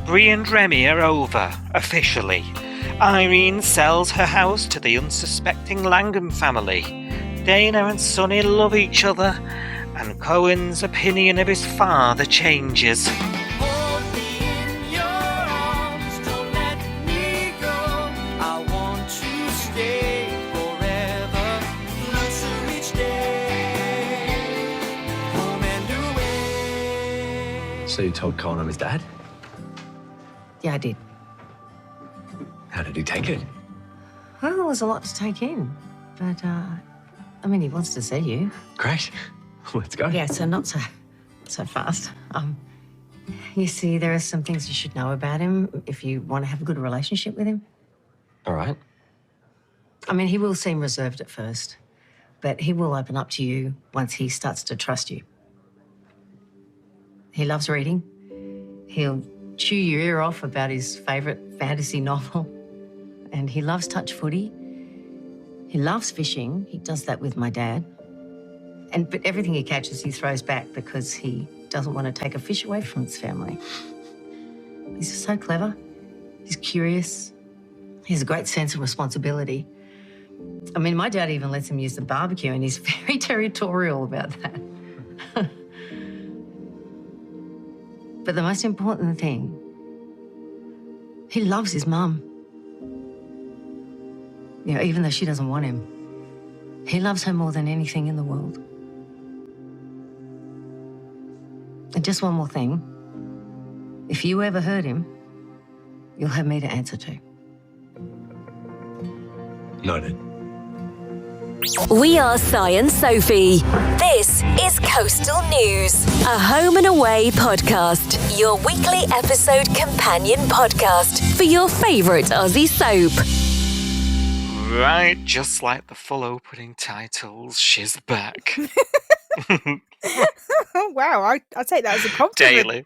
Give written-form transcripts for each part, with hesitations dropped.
Bree and Remi are over, officially. Irene sells her house to the unsuspecting Langham family. Dana and Sonny love each other, and Cohen's opinion of his father changes. Hold me in your arms, don't let me go. I want to stay forever, learn to each day, home and away. So you told Cohen I'm his dad? Yeah, I did. How did he take it? Well, there was a lot to take in. But, he wants to see you. Great. Let's go. Yeah, so not so fast. You see, there are some things you should know about him if you want to have a good relationship with him. All right. He will seem reserved at first, but he will open up to you once he starts to trust you. He loves reading. He'll chew your ear off about his favourite fantasy novel. And he loves touch footy. He loves fishing. He does that with my dad. But everything he catches, he throws back because he doesn't want to take a fish away from his family. He's just so clever. He's curious. He has a great sense of responsibility. My dad even lets him use the barbecue, and he's very territorial about that. But the most important thing, he loves his mum. Even though she doesn't want him, he loves her more than anything in the world. And just one more thing. If you ever hurt him, you'll have me to answer to. Noted. We are Si and Sophie. This is Coastal News, a home and away podcast. Your weekly episode companion podcast for your favourite Aussie soap. Right, just like the full opening titles, she's back. Oh wow, I take that as a compliment. Daily.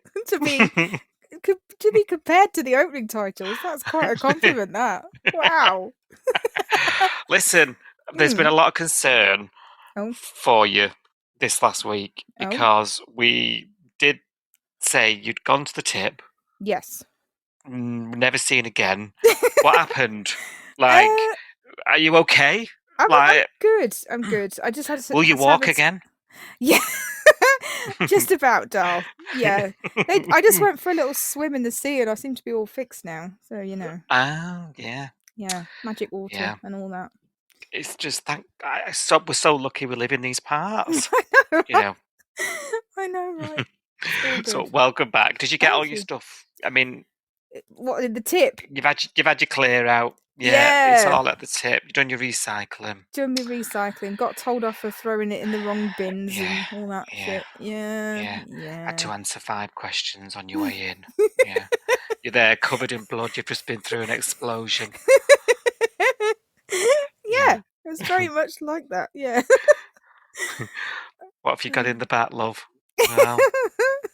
to be compared to the opening titles, that's quite a compliment. That wow. Listen, there's been a lot of concern for you this last week because we did say you'd gone to the tip. Yes. Never seen again. What happened? Are you okay? I'm good. I'm good. I just had to. Will you walk again? Yeah. Just about, doll. Yeah. I just went for a little swim in the sea and I seem to be all fixed now. So, Oh, yeah. Yeah. Magic water and all that. It's just we're so lucky we live in these parts. I know. I know, right? So welcome back. Did you get all your stuff? What the tip? You've had your clear out. Yeah, it's all at the tip. You've done your recycling. Got told off for throwing it in the wrong bins and all that shit. Yeah. Had to answer 5 questions on your way in. Yeah. You're there covered in blood. You've just been through an explosion. Yeah. It was very much like that. Yeah. What have you got in the back, love? Well,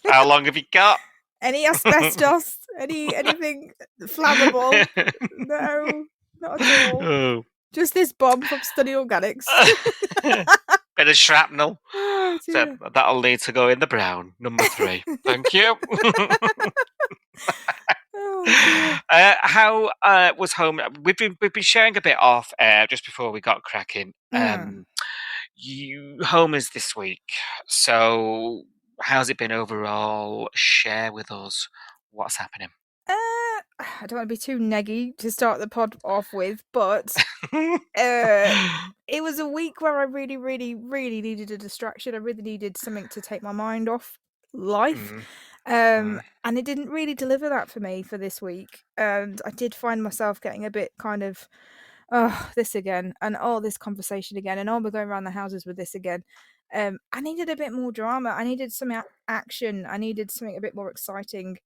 how long have you got? Any asbestos? Anything flammable? No, not at all. Oh. Just this bomb from Study Organics. Bit of shrapnel. Oh, So that'll need to go in the brown. Number 3. Thank you. How was home? We've been sharing a bit off just before we got cracking. Home is this week. So how's it been overall? Share with us what's happening. I don't want to be too neggy to start the pod off with, but it was a week where I really, really, really needed a distraction. I really needed something to take my mind off life. And it didn't really deliver that for me for this week. And I did find myself getting a bit kind of, this again, and this conversation again, and we're going around the houses with this again. I needed a bit more drama. I needed some action. I needed something a bit more exciting.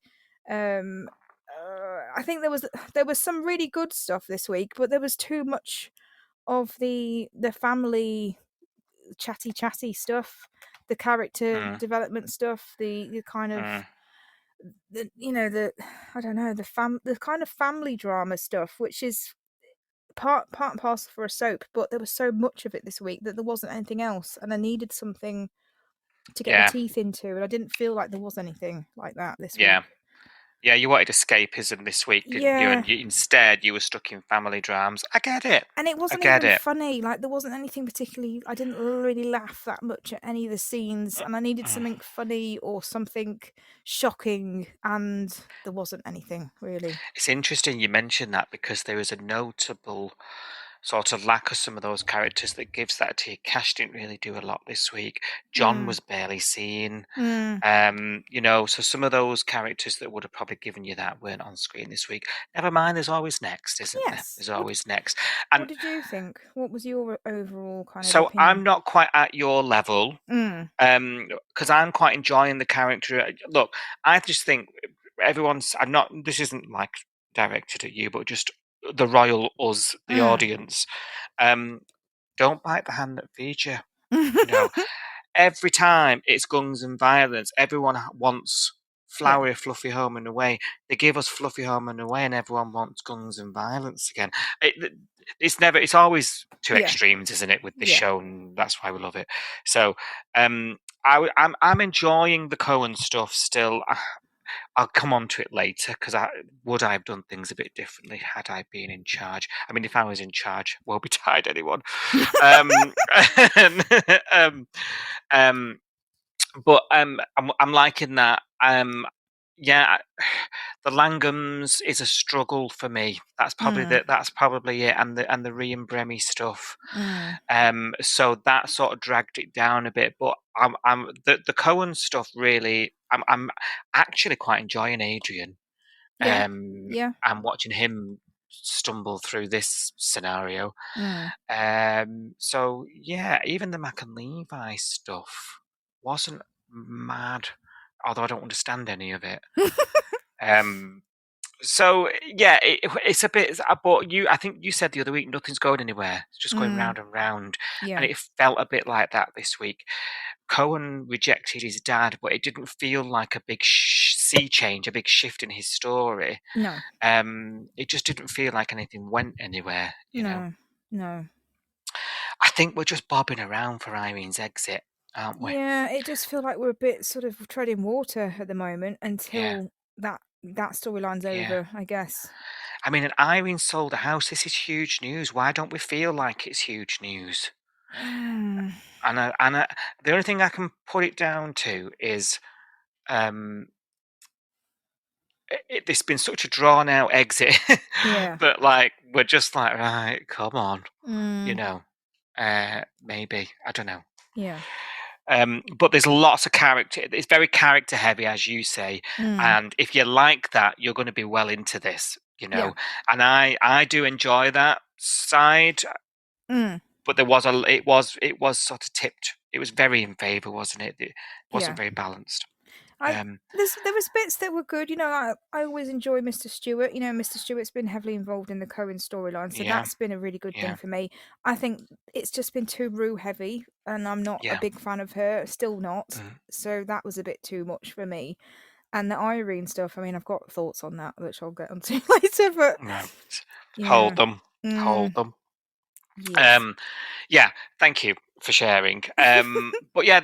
I think there was some really good stuff this week, but there was too much of the family chatty stuff, the character development stuff, the kind of the I don't know, the kind of family drama stuff, which is part and parcel for a soap, but there was so much of it this week that there wasn't anything else, and I needed something to get my teeth into, and I didn't feel like there was anything like that this week. Yeah, you wanted escapism this week, didn't you? Yeah. And instead, you were stuck in family dramas. I get it. And it wasn't get even it. funny. Like, there wasn't anything particularly. I didn't really laugh that much at any of the scenes, and I needed something funny or something shocking, and there wasn't anything really. It's interesting you mentioned that because there is a notable sort of lack of some of those characters that gives that to you. Cash didn't really do a lot this week. John was barely seen. So some of those characters that would have probably given you that weren't on screen this week. Never mind, there's always next, isn't there? Yes. There's always next. What And did you think? What was your overall kind of so opinion? I'm not quite at your level. Because I'm quite enjoying the character. Look, I just think I'm not, this isn't like directed at you, but just the royal us, the audience. Don't bite the hand that feeds you. You know, every time it's guns and violence, everyone wants flowery, fluffy home and away. They give us fluffy home and away, and everyone wants guns and violence again. It's always two extremes, isn't it, with this show, and that's why we love it. So, I'm enjoying the Cohen stuff still. I'll come on to it later because would I have done things a bit differently had I been in charge? I mean, if I was in charge, woe betide anyone. But I'm liking that. Yeah, the Langhams is a struggle for me. That's probably it, and the Bree and Remi stuff. So that sort of dragged it down a bit. But the Cohen stuff really. I'm actually quite enjoying Adrian. I'm watching him stumble through this scenario. So yeah, even the Mac and Levi stuff wasn't mad, although I don't understand any of it. So yeah, it's a bit. But I think you said the other week nothing's going anywhere. It's just going round and round, and it felt a bit like that this week. Cohen rejected his dad, but it didn't feel like a big sea change, a big shift in his story. No. It just didn't feel like anything went anywhere. You know. No. I think we're just bobbing around for Irene's exit, aren't we? Yeah, it does feel like we're a bit sort of treading water at the moment until that storyline's over, I guess. I mean, and Irene sold a house. This is huge news. Why don't we feel like it's huge news? And the only thing I can put it down to is it's been such a drawn out exit that like we're just like, right, come on, you know, maybe, I don't know. But there's lots of character. It's very character heavy, as you say, and if you like that, you're going to be well into this, you know. And I do enjoy that side. But it was sort of tipped. It was very in favour, wasn't it? It wasn't very balanced. There was bits that were good. You know, I always enjoy Mr. Stewart. You know, Mr. Stewart's been heavily involved in the Cohen storyline, so that's been a really good thing for me. I think it's just been too Rue heavy, and I'm not a big fan of her. Still not. So that was a bit too much for me. And the Irene stuff, I mean, I've got thoughts on that, which I'll get onto later. But hold them. Yes. Yeah, thank you for sharing. But yeah,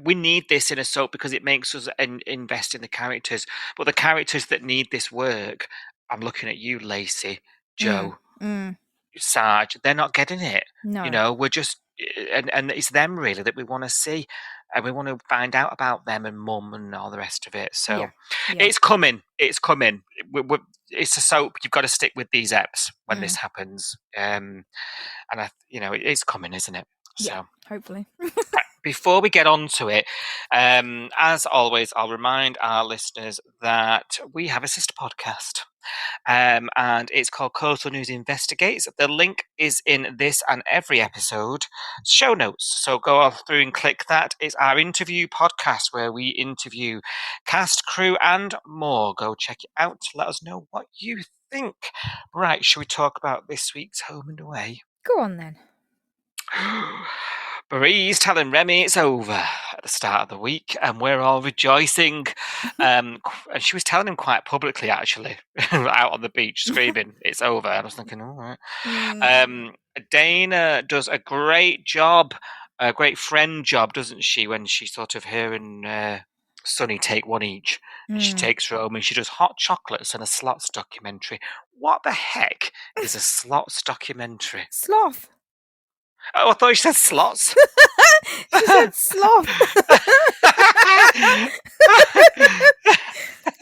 we need this in a soap because it makes us invest in the characters. But the characters that need this work, I'm looking at you, Lacey, Joe, Sarge. They're not getting it. No. You know, we're just, and it's them really that we want to see, and we want to find out about them and Mum and all the rest of it. So it's coming. It's coming. It's a soap. You've got to stick with these eps when this happens. And it's coming, isn't it? So hopefully. Before we get on to it, as always, I'll remind our listeners that we have a sister podcast. And it's called Coastal News Investigates. The link is in this and every episode show notes. So go through and click that. It's our interview podcast where we interview cast, crew, and more. Go check it out. Let us know what you think. Right, shall we talk about this week's Home and Away? Go on then. Bree's telling Remi it's over at the start of the week, and we're all rejoicing. And she was telling him quite publicly, actually, out on the beach, screaming, "It's over!" And I was thinking, all right. Dana does a great job, a great friend job, doesn't she? When she sort of her and Sonny take one each. And she Mm. takes her home and she does hot chocolates and a slots documentary. What the heck is a slots documentary? Sloth. Oh, I thought you said slots. She said sloth.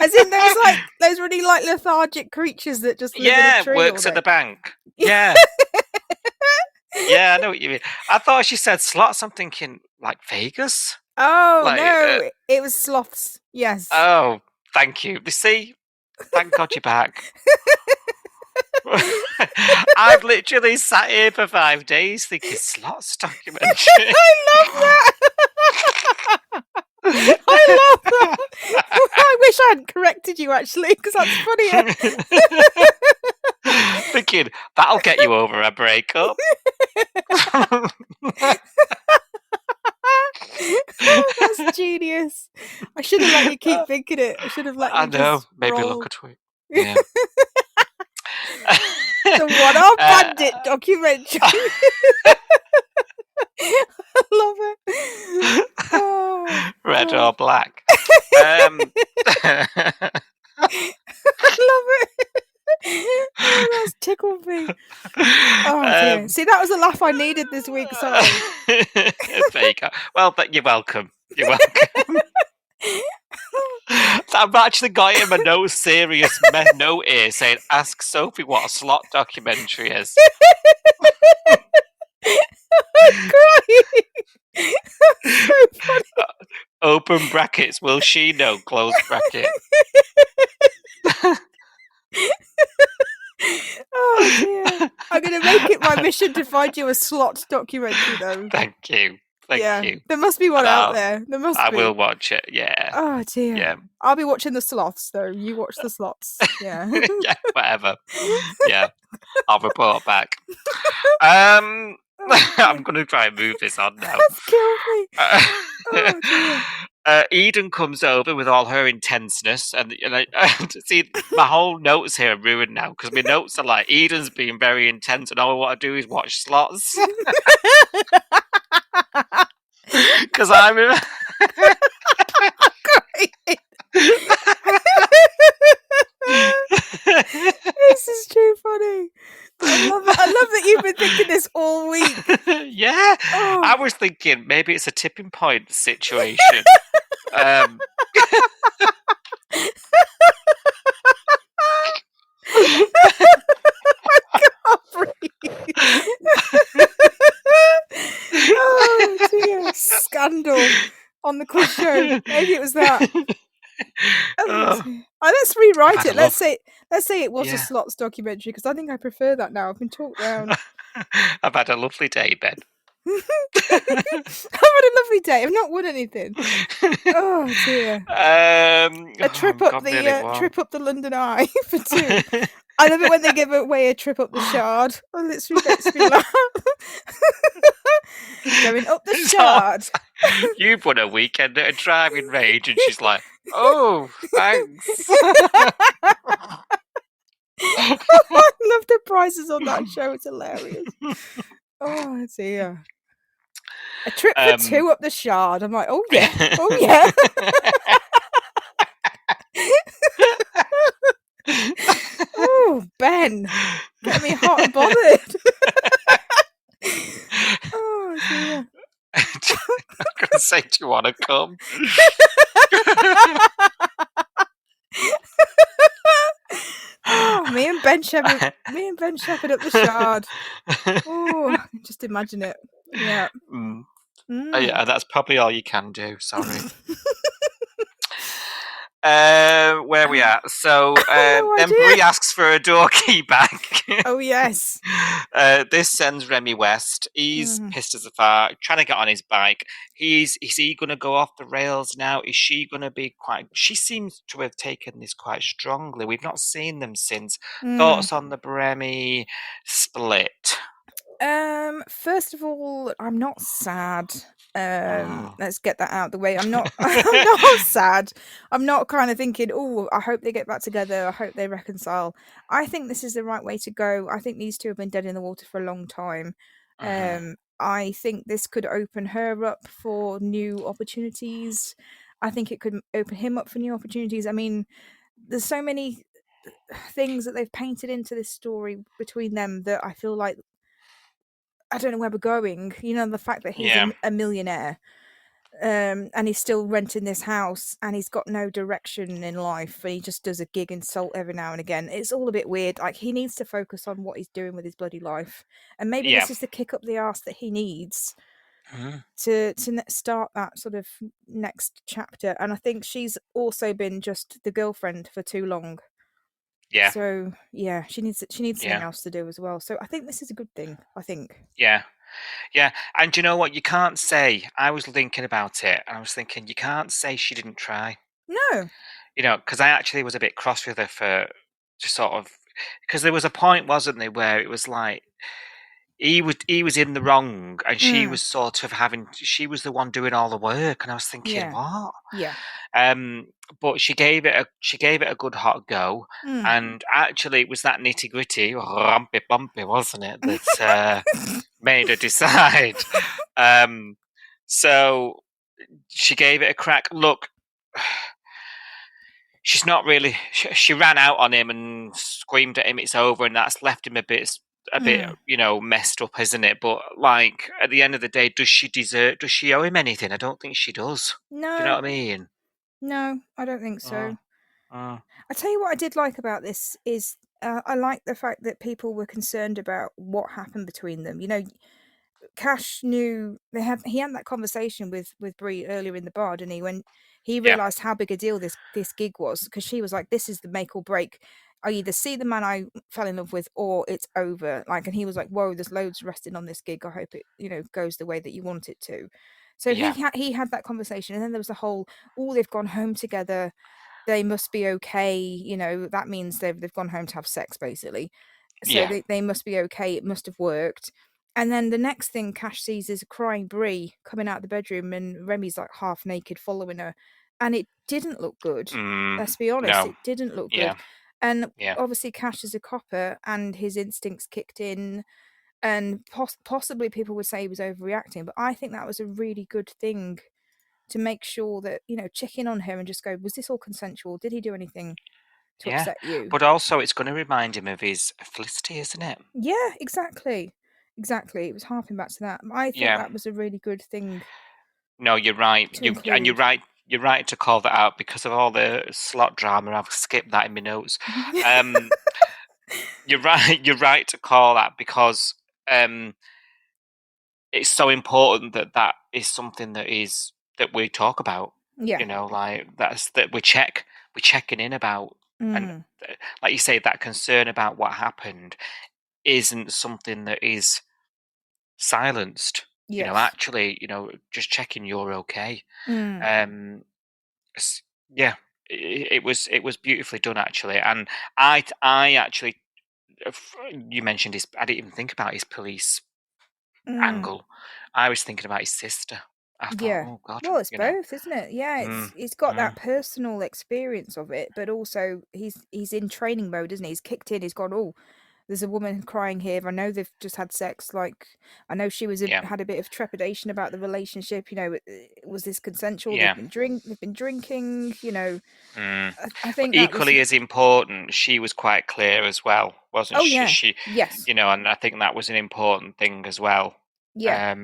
As in those really lethargic creatures that just live in a tree works all at the day. bank. Yeah. Yeah, I know what you mean. I thought she said slots. I'm thinking like Vegas. Oh no, it was sloths. Yes. Oh, thank you. You see, thank God you're back. I've literally sat here for 5 days thinking slots documentary. I love that. I love that. I wish I hadn't corrected you actually, because that's funnier. Thinking that'll get you over a breakup. That's genius. I should have let you keep thinking it. I should have let you. I know. Just Maybe roll. look at it. Yeah. The One-Armed Bandit documentary. I love it. Oh, Red God. or black. I love it. Oh, that's tickled me. Oh dear. See, that was a laugh I needed this week. Sorry. There you go. Well, but you're welcome. You're welcome. I've actually got him a no serious note here saying, "Ask Sophie what a slot documentary is." I'm crying. That's so funny. Open brackets. Will she know? Close bracket. Oh dear. I'm going to make it my mission to find you a slot documentary, though. Thank you. Thank you. There must be one out there. There must be. I will watch it. Yeah. Oh dear. Yeah. I'll be watching the sloths, though. You watch the slots. Yeah. Yeah. Whatever. Yeah. I'll report back. I'm going to try and move this on now. That's killed me. Oh dear. Eden comes over with all her intenseness, and see, my whole notes here are ruined now because my notes are like Eden's being very intense, and all I want to do is watch slots. Because I'm. This is too funny. I love it. I love that you've been thinking this all week. Yeah, Oh. I was thinking maybe it's a tipping point situation. I can't breathe. Oh dear. Scandal on the quiz show. Maybe it was that. Let's rewrite it. Let's say it was a slots documentary, because I think I prefer that now. I've been talked down. I've had a lovely day, Ben. I've had a lovely day. I've not won anything. Oh dear. A trip up the London Eye for 2. I love it when they give away a trip up the Shard. Oh, literally makes me laugh. Going up the Shard. You've won a weekend at a driving range, and she's like, "Oh, thanks." I love the prizes on that show. It's hilarious. Oh dear. A trip for 2 up the Shard. I'm like, oh yeah, oh yeah. Oh, Ben, get me hot and bothered. Oh dear. I'm gonna say, "Do you want to come?" Oh, me and Ben Shepherd up the Shard. Oh, just imagine it. Yeah. Yeah, that's probably all you can do. Sorry. Where are we at? So then Bree asks for a door key back. Oh yes. This sends Remi west. He's pissed as a fart, trying to get on his bike. Is he going to go off the rails now? Is she going to be quite? She seems to have taken this quite strongly. We've not seen them since. Thoughts on the Remi split? First of all, I'm not sad. Let's get that out of the way. I'm not I'm not sad. I'm not kind of thinking, oh, I hope they get back together. I hope they reconcile. I think this is the right way to go. I think these two have been dead in the water for a long time. I think this could open her up for new opportunities. I think it could open him up for new opportunities. I mean, there's so many things that they've painted into this story between them that I feel like I don't know where we're going. You know, the fact that he's Yeah. a millionaire, and he's still renting this house, and he's got no direction in life, and he just does a gig in Salt every now and again. It's all a bit weird. Like, he needs to focus on what he's doing with his bloody life, and maybe Yeah. this is the kick up the arse that he needs Mhm. to start that sort of next chapter. And I think she's also been just the girlfriend for too long. Yeah. So yeah, she needs something Yeah. else to do as well. So I think this is a good thing. I think. Yeah. Yeah. And do you know what? You can't say, I was thinking about it, and I was thinking, you can't say she didn't try. No. You know, because I actually was a bit cross with her for just sort of, because there was a point, wasn't there, where it was like he was in the wrong, and she was sort of she was the one doing all the work, and I was thinking, Yeah. what? Yeah. But she gave it a good hot go, and actually it was that nitty gritty, rumpy bumpy, wasn't it, that made her decide. So she gave it a crack. Look, she's not really. She ran out on him and screamed at him, "It's over," and that's left him a bit, messed up, isn't it? But like at the end of the day, does she deserve? Does she owe him anything? I don't think she does. No. Do you know what I mean? No, I don't think so. Mm. I tell you what I did like about this is I like the fact that people were concerned about what happened between them. You know, Cash knew he had that conversation with Bree earlier in the bar, didn't he? When he Yeah. realised how big a deal this gig was, because she was like, "This is the make or break. I either see the man I fell in love with, or it's over." Like, and he was like, "Whoa, there's loads resting on this gig. I hope it goes the way that you want it to." So Yeah. he had that conversation, and then there was the whole, "Oh, they've gone home together. They must be okay." That means they've gone home to have sex, basically. So Yeah. they must be okay. It must have worked. And then the next thing Cash sees is a crying Bree coming out of the bedroom, and Remi's like half naked following her. And it didn't look good. Let's be honest, No. it didn't look Yeah. good. And Yeah. obviously Cash is a copper, and his instincts kicked in, and possibly people would say he was overreacting, but I think that was a really good thing to make sure that, check in on her and just go, was this all consensual? Did he do anything to Yeah. upset you? But also, it's going to remind him of his felicity, isn't it? Yeah, exactly. It was harping back to that. I thought Yeah. that was a really good thing No, you're right. to You're include. right. You're right to call that out because of all the slot drama. I've skipped that in my notes. You're right. You're right to call that because it's so important that is something that we talk about. Yeah. Like that we're checking in about, and like you say, that concern about what happened isn't something that is silenced. Yes. Actually, just checking you're okay. Yeah, it was beautifully done actually, and I actually, you mentioned his. I didn't even think about his police angle. I was thinking about his sister. I thought, Yeah. oh God, Well, it's both, isn't it? Yeah, it's got that personal experience of it, but also he's in training mode, isn't he? He's kicked in. He's gone, oh, there's a woman crying here. I know they've just had sex. Like, I know she had a bit of trepidation about the relationship. Was this consensual? Yeah. They've been drinking. I think But equally as important, she was quite clear as well, wasn't she? Yeah. She, yes. And I think that was an important thing as well. Yeah.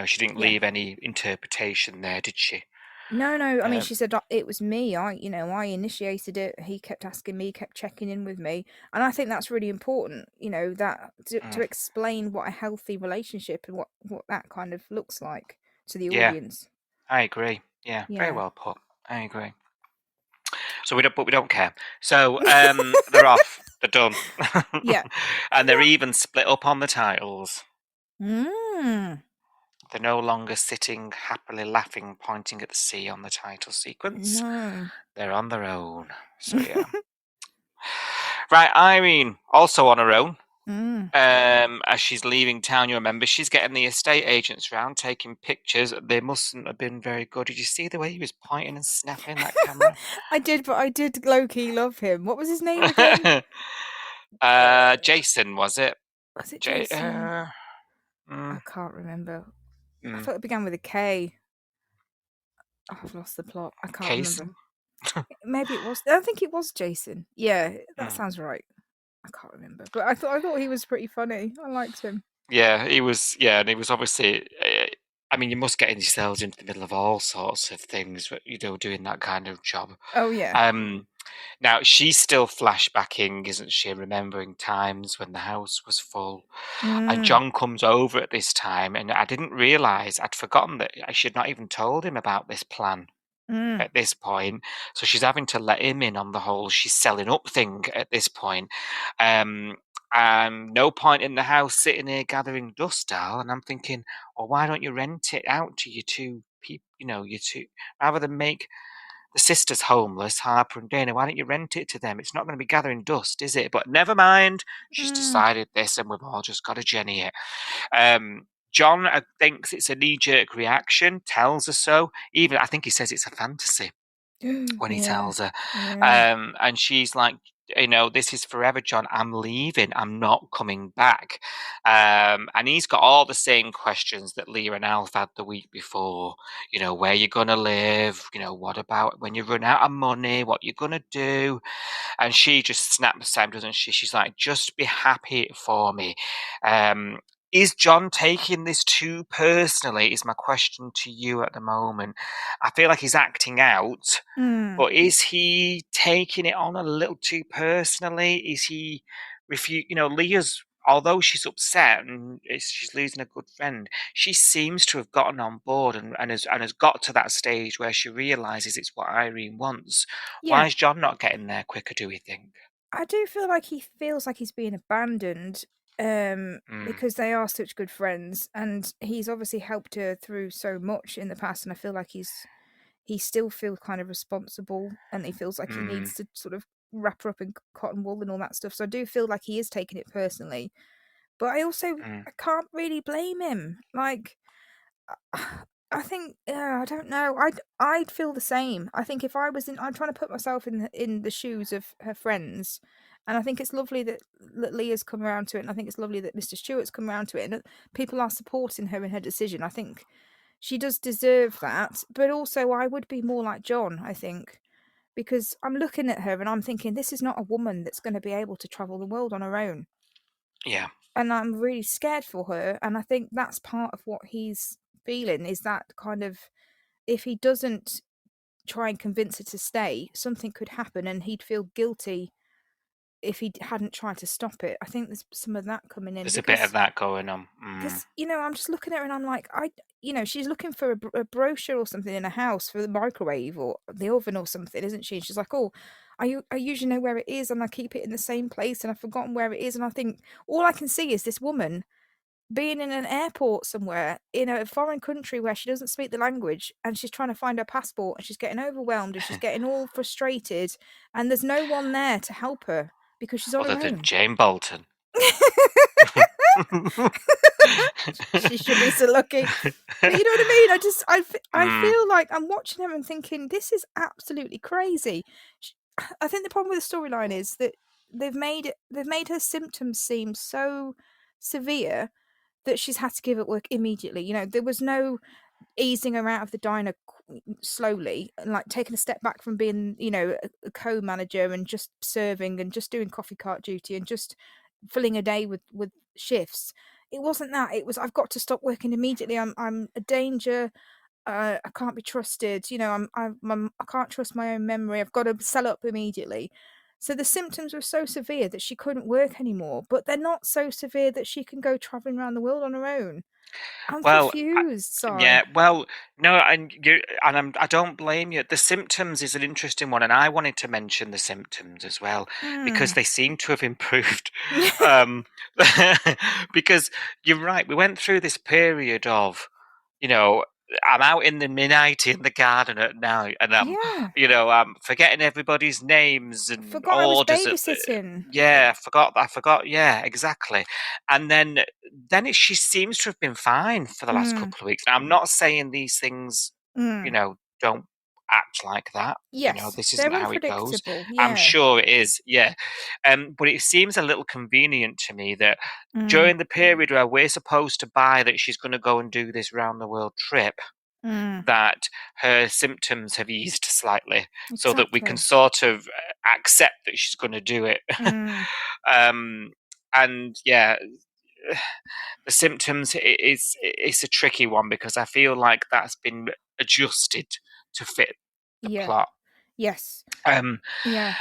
She didn't leave any interpretation there, did she? No. I mean, she said it was me. I initiated it. He kept asking me, kept checking in with me, and I think that's really important. That to explain what a healthy relationship and what that kind of looks like to the audience. I agree. Yeah, very well put. I agree. So we don't care. So they're off. They're done. Yeah. And they're even split up on the titles. Mm. They're no longer sitting happily laughing, pointing at the sea on the title sequence. No. They're on their own. So yeah. Right, Irene, also on her own. As she's leaving town, you remember, she's getting the estate agents round, taking pictures. They mustn't have been very good. Did you see the way he was pointing and snapping that camera? I did, but I did low-key love him. What was his name again? Jason, was it? Was it Jason? I can't remember. I thought it began with a K. Oh, I've lost the plot. I can't remember. Jason? Maybe it was. I think it was Jason. Yeah, that Mm. sounds right. I can't remember, but I thought he was pretty funny. I liked him. Yeah, he was. Yeah, and he was obviously. I mean, you must get yourselves into the middle of all sorts of things, doing that kind of job. Oh yeah. Now she's still flashbacking, isn't she? Remembering times when the house was full, and Mm, John comes over at this time, and I didn't realise I'd forgotten that I should not even told him about this plan mm, at this point. So she's having to let him in on the whole she's selling up thing at this point. Um, no point in the house sitting here gathering dust, Al. And I'm thinking, well, why don't you rent it out to your two people? Your two, rather than make the sisters homeless, Harper and Dana. Why don't you rent it to them? It's not going to be gathering dust, is it? But never mind. She's mm. decided this, and we've all just got to Jenny it. John thinks it's a knee-jerk reaction, tells her so. Even I think he says it's a fantasy when he Yeah. tells her. Yeah. And she's like, this is forever, John. I'm leaving. I'm not coming back. And he's got all the same questions that Leah and Alf had the week before. Where you're going to live? What about when you run out of money? What you're going to do? And she just snaps at him, doesn't she? She's like, just be happy for me. Is John taking this too personally? Is my question to you at the moment. I feel like he's acting out, Mm. but is he taking it on a little too personally? Is he Leah's, although she's upset and she's losing a good friend, she seems to have gotten on board and has got to that stage where she realizes it's what Irene wants. Why Yeah. is John not getting there quicker, do we think? I do feel like he feels like he's being abandoned because they are such good friends, and he's obviously helped her through so much in the past, and I feel like he still feels kind of responsible, and he feels like he needs to sort of wrap her up in cotton wool and all that stuff. So I do feel like he is taking it personally, but I also I can't really blame him. Like I think I don't know. I'd feel the same. I think if I was I'm trying to put myself in the shoes of her friends, and I think it's lovely that Leah's come around to it, and I think it's lovely that Mr. Stewart's come around to it, and that people are supporting her in her decision. I think she does deserve that, but also I would be more like John. I think because I'm looking at her and I'm thinking this is not a woman that's going to be able to travel the world on her own, Yeah. and I'm really scared for her. And I think that's part of what he's feeling is that kind of if he doesn't try and convince her to stay, something could happen and he'd feel guilty if he hadn't tried to stop it. I think there's some of that coming in There's a bit of that going on. because I'm just looking at her and I'm like, she's looking for a brochure or something in a house for the microwave or the oven or something, isn't she? And she's like, oh, I usually know where it is and I keep it in the same place and I've forgotten where it is. And I think all I can see is this woman being in an airport somewhere in a foreign country where she doesn't speak the language and she's trying to find her passport and she's getting overwhelmed and she's getting all frustrated and there's no one there to help her because she's on Other her than own. Jane Bolton. She should be so lucky. But you know what I mean? I feel like I'm watching her and thinking this is absolutely crazy. I think the problem with the storyline is that they've made her symptoms seem so severe that she's had to give up work immediately. There was no easing her out of the diner slowly and like taking a step back from being, a co-manager and just serving and just doing coffee cart duty and just filling a day with shifts. It wasn't that. It was I've got to stop working immediately. I'm a danger. I can't be trusted. I can't trust my own memory. I've got to sell up immediately. So the symptoms were so severe that she couldn't work anymore, but they're not so severe that she can go traveling around the world on her own. I'm Well, confused. Sorry. yeah, well, no, I don't blame you. The symptoms is an interesting one, and I wanted to mention the symptoms as well because they seem to have improved. Because you're right, we went through this period of, I'm out in the midnight in the garden at night, and I'm forgetting everybody's names and Forgot I was orders. babysitting. Yeah, I forgot. Yeah, exactly. And then she seems to have been fine for the last couple of weeks. Now, I'm not saying these things, don't act like that. Yes, This they're isn't how it goes. unpredictable. I'm Yeah. sure it is. Yeah. But it seems a little convenient to me that during the period where we're supposed to buy that she's going to go and do this round the world trip, that her symptoms have eased slightly, so that we can sort of accept that she's going to do it. And yeah, the symptoms it's a tricky one, because I feel like that's been adjusted to fit the plot. Yes. Yeah.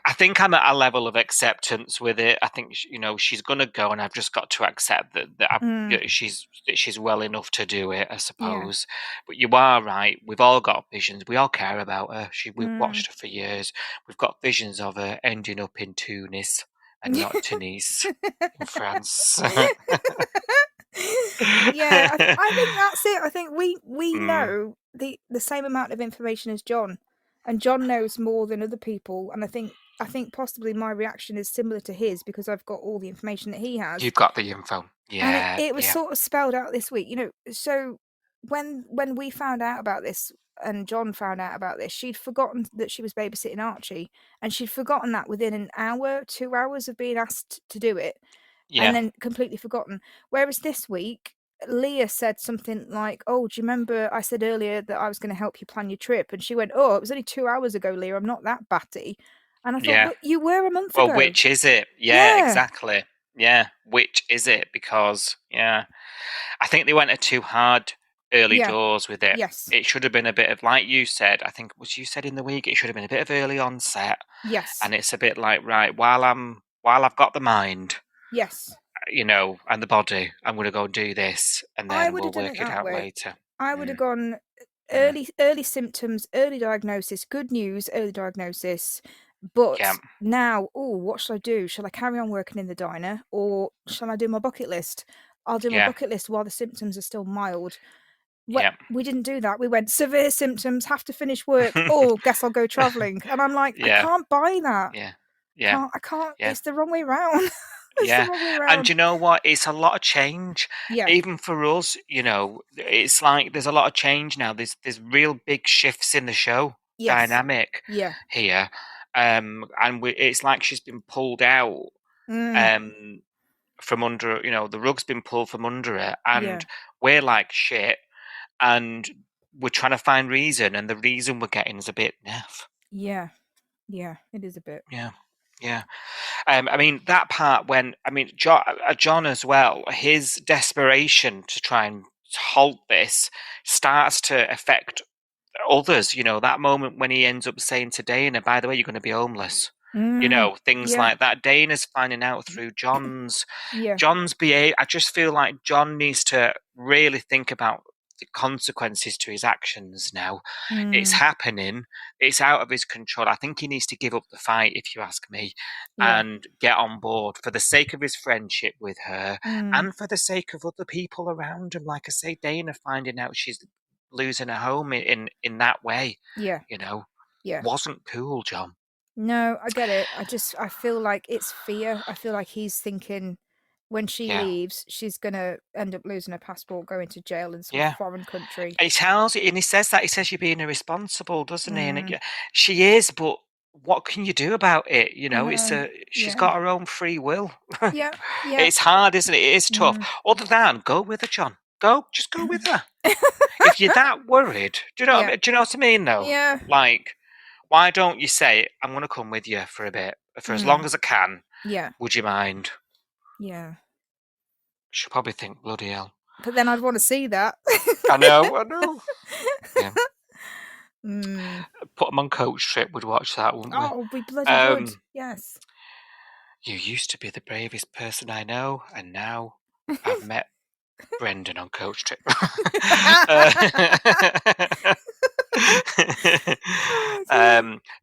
I think I'm at a level of acceptance with it. I think she's gonna go, and I've just got to accept that she's well enough to do it, I suppose. But you are right. We've all got visions. We all care about her. We've watched her for years. We've got visions of her ending up in Tunis and not Tunis in France. Yeah, I think that's it. I think we know the same amount of information as John, and John knows more than other people. And I think possibly my reaction is similar to his, because I've got all the information that he has. You've got the info, yeah. And it was sort of spelled out this week, So when we found out about this, and John found out about this, she'd forgotten that she was babysitting Archie, and she'd forgotten that within an hour, 2 hours of being asked to do it. And then completely forgotten. Whereas this week, Leah said something like, "Oh, do you remember I said earlier that I was going to help you plan your trip?" And she went, "Oh, it was only 2 hours ago, Leah. I'm not that batty." And I thought, "But you were a month ago." Well, which is it? Yeah, exactly. Yeah, which is it? Because, I think they went too hard early doors with it. Yes. It should have been a bit of, like you said, I think, was you said in the week, it should have been a bit of early onset. Yes. And it's a bit like, right, while I've got the mind... Yes. And the body, I'm going to go and do this, and then we'll work it out later. I would have gone early symptoms, early diagnosis, good news, early diagnosis. But now, what shall I do? Shall I carry on working in the diner, or shall I do my bucket list? I'll do my bucket list while the symptoms are still mild. We didn't do that. We went severe symptoms, have to finish work. Oh, guess I'll go travelling. And I'm like, I can't buy that. I can't. It's the wrong way round. And you know what? It's a lot of change. Even for us, it's like there's a lot of change now. There's real big shifts in the show dynamic here. And it's like she's been pulled out from under, the rug's been pulled from under her, and we're like shit, and we're trying to find reason, and the reason we're getting is a bit naff. Yeah, it is a bit. Yeah. I mean, that part when, John as well, his desperation to try and halt this starts to affect others. That moment when he ends up saying to Dana, by the way, you're going to be homeless. Things like that. Dana's finding out through John's behavior. I just feel like John needs to really think about the consequences to his actions now. It's happening. It's out of his control. I think he needs to give up the fight, if you ask me, and get on board for the sake of his friendship with her and for the sake of other people around him. Like I say, Dana finding out she's losing her home in that way. Wasn't cool, John. No, I get it. I feel like it's fear. I feel like he's thinking when she leaves, she's going to end up losing her passport, going to jail in some foreign country. And he says that. He says you're being irresponsible, doesn't he? And she is, but what can you do about it? She's got her own free will. It's hard, isn't it? It is tough. Other than, go with her, John. Just go with her. If you're that worried, do you know what I mean, though? Yeah. Like, why don't you say, I'm going to come with you for a bit, for as long as I can? Yeah. Would you mind? Yeah. She'll probably think, bloody hell. But then I'd want to see that. I know. Yeah. Put them on Coach Trip, we'd watch that, wouldn't we? Oh, we bloody would. Yes. You used to be the bravest person I know, and now I've met Brendan on Coach Trip.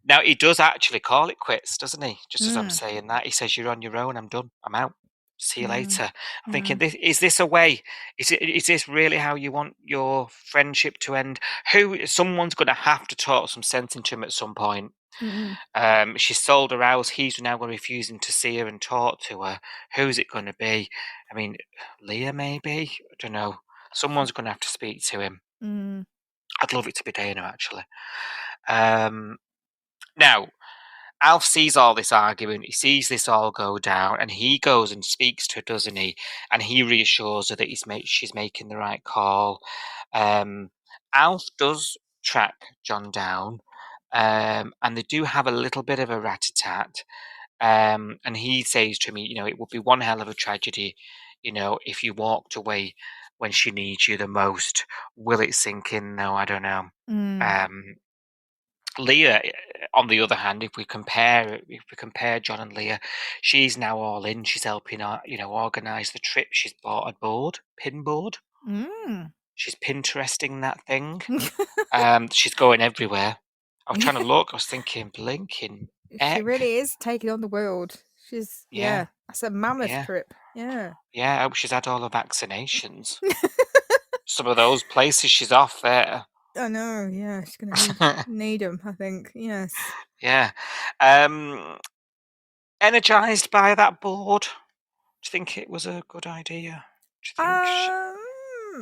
Now he does actually call it quits, doesn't he? Just as I'm saying that, he says, "You're on your own. I'm done. I'm out. See you later." I'm thinking, is this a way? Is this really how you want your friendship to end? Someone's going to have to talk some sense into him at some point. She sold her house. He's now going to refusing to see her and talk to her. Who's it going to be? I mean, Leah maybe. I don't know. Someone's going to have to speak to him. I'd love it to be Dana, actually. Now, Alf sees all this argument. He sees this all go down, and he goes and speaks to her, doesn't he? And he reassures her that she's making the right call. And Alf does track John down, and they do have a little bit of a rat-a-tat. And he says to me, it would be one hell of a tragedy, if you walked away when she needs you the most. Will it sink in? No, I don't know. Leah, on the other hand, if we compare John and Leah, she's now all in. She's helping, organise the trip. She's bought a pin board. She's Pinteresting that thing. She's going everywhere. I was trying to look. I was thinking, blinking. She really is taking on the world. She's that's a mammoth trip. Yeah. Yeah, I hope she's had all the vaccinations. Some of those places she's off there. I know, yeah. She's going to need them, I think. Yes. Yeah. Energised by that board? Do you think it was a good idea? Do you think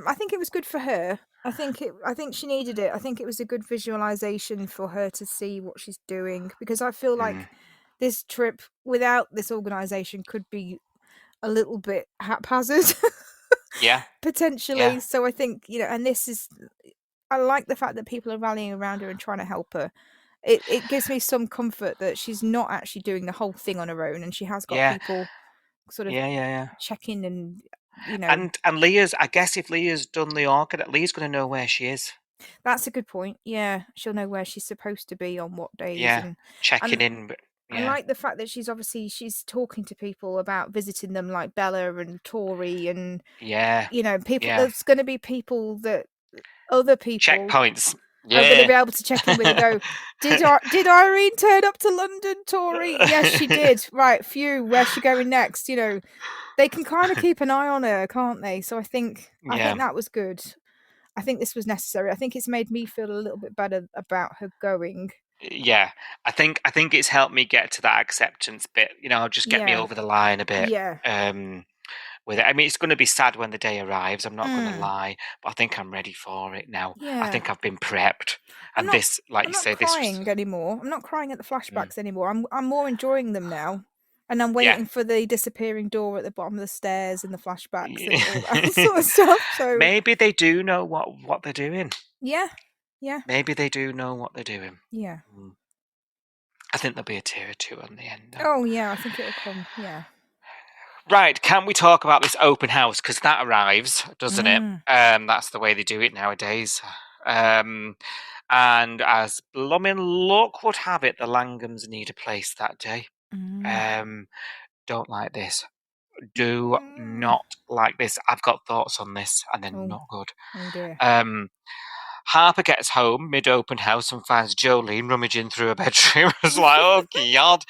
I think it was good for her. I think she needed it. I think it was a good visualization for her to see what she's doing, because I feel like this trip without this organization could be a little bit haphazard. Yeah. Potentially. Yeah. So I think, and I like the fact that people are rallying around her and trying to help her. It gives me some comfort that she's not actually doing the whole thing on her own, and she has got people sort of checking and And Leah's, I guess if Leah's done the organ, Leah's going to know where she is. That's a good point. Yeah, she'll know where she's supposed to be on what days. Yeah, checking in. I like the fact that she's talking to people about visiting them, like Bella and Tori, and people. Yeah. There's going to be people that other people checkpoints. are going to be able to check in with and go, did Irene turn up to London, Tori? Yes, she did. Right, phew, where's she going next? They can kind of keep an eye on her, can't they? So I think that was good. I think this was necessary. I think it's made me feel a little bit better about her going. Yeah, I think it's helped me get to that acceptance bit. Just get me over the line a bit. Yeah. With it, I mean, it's going to be sad when the day arrives. I'm not going to lie, but I think I'm ready for it now. Yeah. I think I've been prepped, and this, like you say, I'm not crying anymore. I'm not crying at the flashbacks anymore. I'm more enjoying them now. And I'm waiting for the disappearing door at the bottom of the stairs in the flashbacks and all that sort of stuff. So maybe they do know what they're doing. Yeah. Maybe they do know what they're doing. Yeah. I think there'll be a tear or two on the end. Though. Oh yeah, I think it'll come. Yeah. Right, can we talk about this open house? Because that arrives, doesn't it? That's the way they do it nowadays. And as blooming luck would have it, the Langhams need a place that day. Don't like this. Do not like this. I've got thoughts on this, and they're not good. Oh dear. Harper gets home mid-open house and finds Jolene rummaging through a bedroom. It's like, oh god.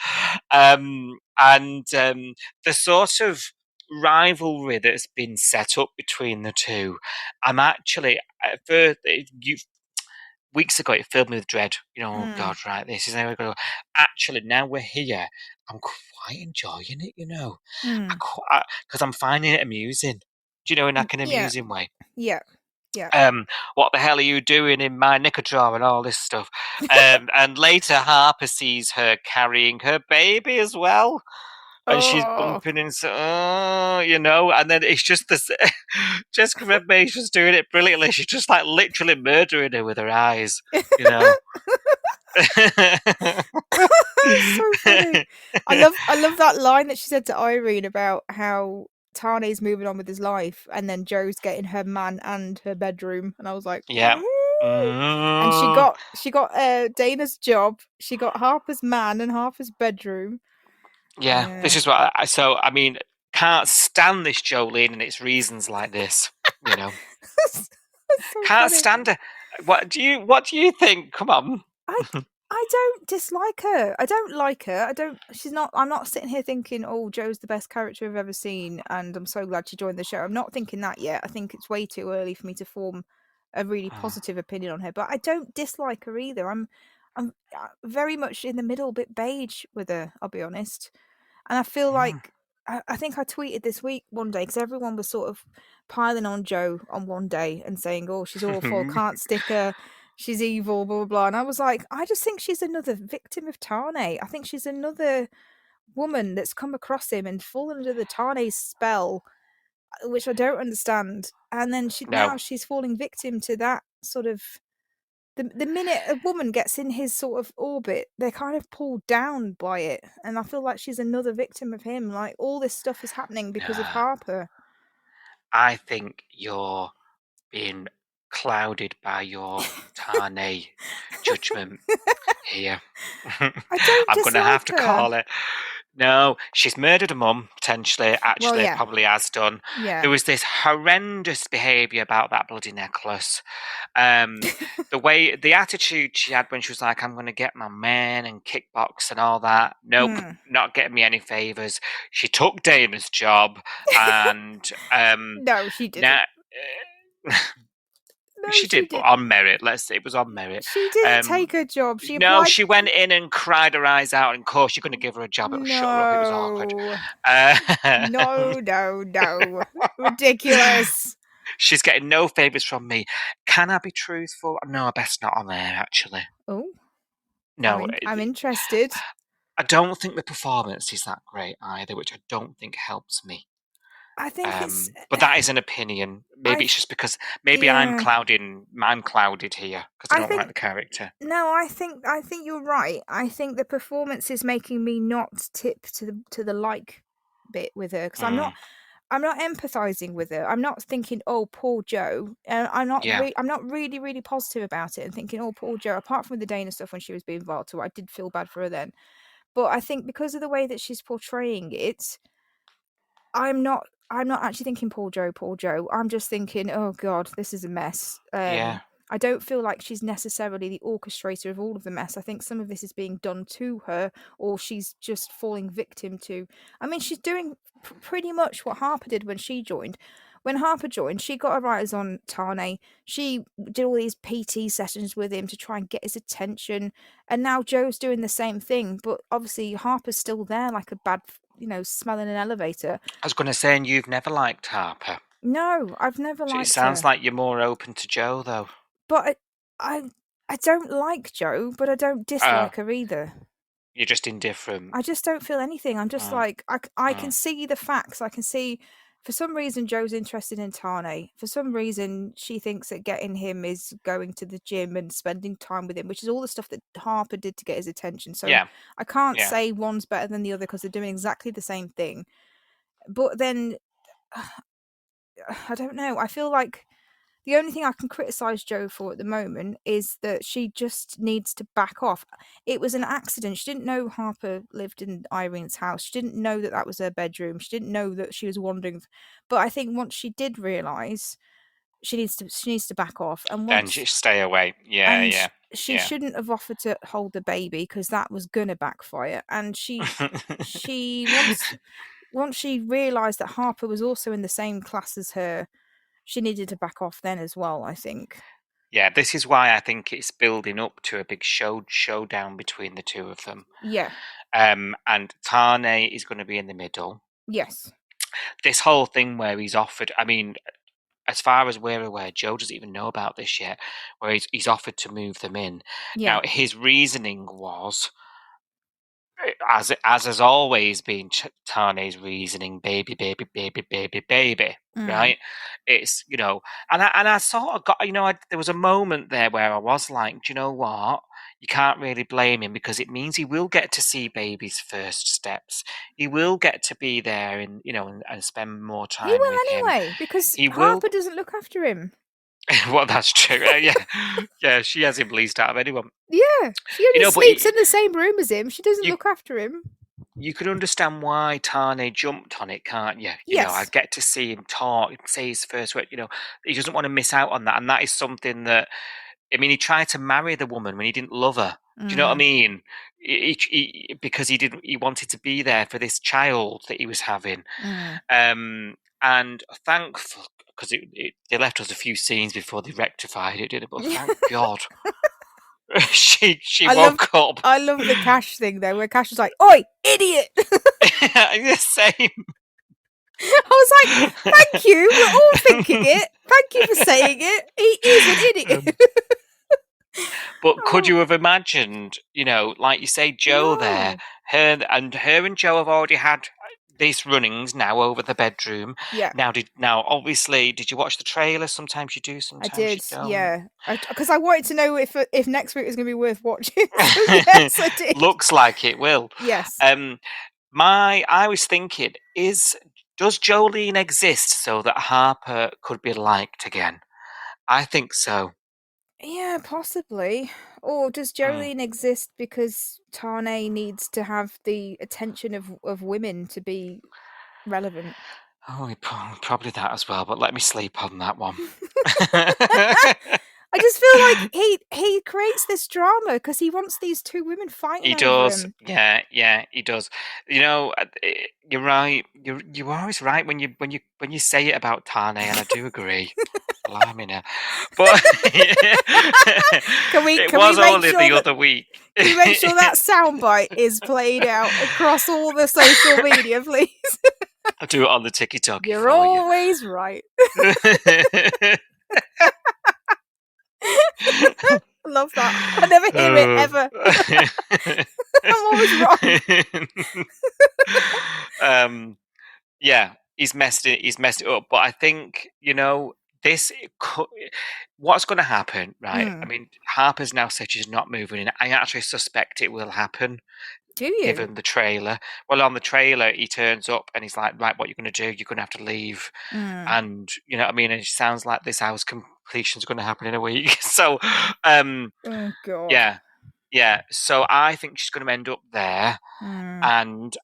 And the sort of rivalry that's been set up between the two, I'm actually weeks ago it filled me with dread. Oh god, right, this is how we're going to go. Actually, now we're here, I'm quite enjoying it, because I'm finding it amusing. Do you know, in like an amusing way? Yeah. What the hell are you doing in my knicker drawer and all this stuff? And later Harper sees her carrying her baby as well. And she's bumping into, and then it's just this. Jessica Redmayne's just doing it brilliantly. She's just like literally murdering her with her eyes, It's so funny. I love that line that she said to Irene about how Tane's moving on with his life, and then Joe's getting her man and her bedroom, and I was like, yeah. And she got Dana's job. She got Harper's man and Harper's bedroom. Yeah, this is what I mean, can't stand this Jolene, and it's reasons like this, So can't funny. stand her. What do you think? Come on. I don't dislike her. I don't like her. I'm not sitting here thinking, oh, Joe's the best character I've ever seen, and I'm so glad she joined the show. I'm not thinking that yet. I think it's way too early for me to form a really positive opinion on her, but I don't dislike her either. I'm very much in the middle, bit beige with her, I'll be honest. And I feel like, I think I tweeted this week one day, because everyone was sort of piling on Joe on one day and saying, oh, she's awful, can't stick her, she's evil, blah, blah, blah. And I was like, I just think she's another victim of Tane. I think she's another woman that's come across him and fallen under the Tane spell, which I don't understand. And then now she's falling victim to that sort of the minute a woman gets in his sort of orbit, they're kind of pulled down by it, and I feel like she's another victim of him. Like all this stuff is happening because of Nah, Harper. I think you're being clouded by your Tane judgment here. I don't I'm going to have dislike to her. call it. No, she's murdered a mum, potentially. Actually, yeah. probably has done. Yeah. There was this horrendous behaviour about that bloody necklace. The attitude she had when she was like, I'm going to get my man and kickbox and all that. Nope, not getting me any favours. She took Dana's job and No, she didn't. No, she did, but on merit. Let's say it was on merit. She didn't take her job. She No, applied. she went in and cried her eyes out. And of course, you're going to give her a job. It'll shut her up. It was awkward. No. Ridiculous. She's getting no favours from me. Can I be truthful? No, best not on there, actually. Oh. No. I'm interested. I don't think the performance is that great either, which I don't think helps me. I think it's. But that is an opinion. Maybe it's just because I'm clouded here because I don't like the character. No, I think you're right. I think the performance is making me not tip to the like bit with her because I'm not empathizing with her. I'm not thinking, oh, poor Joe. I'm not really positive about it and thinking, oh, poor Joe. Apart from the Dana stuff when she was being volatile, I did feel bad for her then. But I think because of the way that she's portraying it, I'm not actually thinking poor Joe. I'm just thinking, oh God, this is a mess. I don't feel like she's necessarily the orchestrator of all of the mess. I think some of this is being done to her, or she's just falling victim to. I mean, she's doing pretty much what Harper did when she joined. When Harper joined, she got her eyes on Tane. She did all these PT sessions with him to try and get his attention. And now Joe's doing the same thing. But obviously, Harper's still there like a bad, smell in an elevator. I was going to say, and you've never liked Harper. No, I've never liked her. It sounds like you're more open to Joe, though. But I don't like Joe, but I don't dislike her either. You're just indifferent. I just don't feel anything. I'm just like, I can see the facts. I can see, for some reason, Joe's interested in Tane. For some reason, she thinks that getting him is going to the gym and spending time with him, which is all the stuff that Harper did to get his attention. So I can't say one's better than the other because they're doing exactly the same thing. But then, I don't know. I feel like the only thing I can criticise Joe for at the moment is that she just needs to back off. It was an accident. She didn't know Harper lived in Irene's house. She didn't know that was her bedroom. She didn't know that she was wandering. But I think once she did realise, she needs to back off. And then just stay away. She shouldn't have offered to hold the baby because that was gonna backfire. And she once she realised that Harper was also in the same class as her, she needed to back off then as well, I think. Yeah, this is why I think it's building up to a big showdown between the two of them. Yeah. And Tane is going to be in the middle. Yes. This whole thing where he's offered, I mean, as far as we're aware, Joe doesn't even know about this yet, where he's offered to move them in. Yeah. Now, his reasoning was, as has always been Tane's reasoning, baby, right? It's, and I sort of got, there was a moment there where I was like, do you know what? You can't really blame him because it means he will get to see baby's first steps. He will get to be there and, and spend more time with him. He will anyway, because Harper doesn't look after him. Well, that's true. Yeah, she has him leased out of anyone. Yeah, she only sleeps in the same room as him. She doesn't look after him. You can understand why Tane jumped on it, can't you? Yes. I get to see him talk, say his first word. He doesn't want to miss out on that, and that is something that. I mean, he tried to marry the woman when he didn't love her. Do you know what I mean? Because he wanted to be there for this child that he was having. And thankful. Because they left us a few scenes before they rectified it, didn't it? But thank God. she woke up. I love the Cash thing, though, where Cash was like, "Oi, idiot!" The same. I was like, thank you, we're all thinking it. Thank you for saying it. He is an idiot. But could you have imagined, like you say, Joe there, her and Joe have already had this runnings now over the bedroom. Yeah. Now, obviously, did you watch the trailer? Sometimes you do, I sometimes did, you don't. yeah. Because I wanted to know if next week was going to be worth watching. So yes, I did. Looks like it will. Yes. I was thinking, does Jolene exist so that Harper could be liked again? I think so. Yeah, possibly. Or does Jolene exist because Tane needs to have the attention of women to be relevant? Oh, probably that as well, but let me sleep on that one. I just feel like he creates this drama because he wants these two women fighting He over does. him. Yeah, he does. You know, you're right. You're always right when you say it about Tane, and I do agree. Blimey now. But it was only the other week. Can you make sure that soundbite is played out across all the social media, please? I'll do it on the TikTok. You're always right. I love that. I never hear it ever. I'm always wrong. Yeah, he's messed it up. But I think, what's going to happen, right? I mean, Harper's now said she's not moving in. I actually suspect it will happen. Do you? Given the trailer. Well, on the trailer, he turns up and he's like, right, what are you going to do? You're going to have to leave. And, you know what I mean? And it sounds like this house completion is going to happen in a week. So, oh, God. Yeah. So I think she's going to end up there. And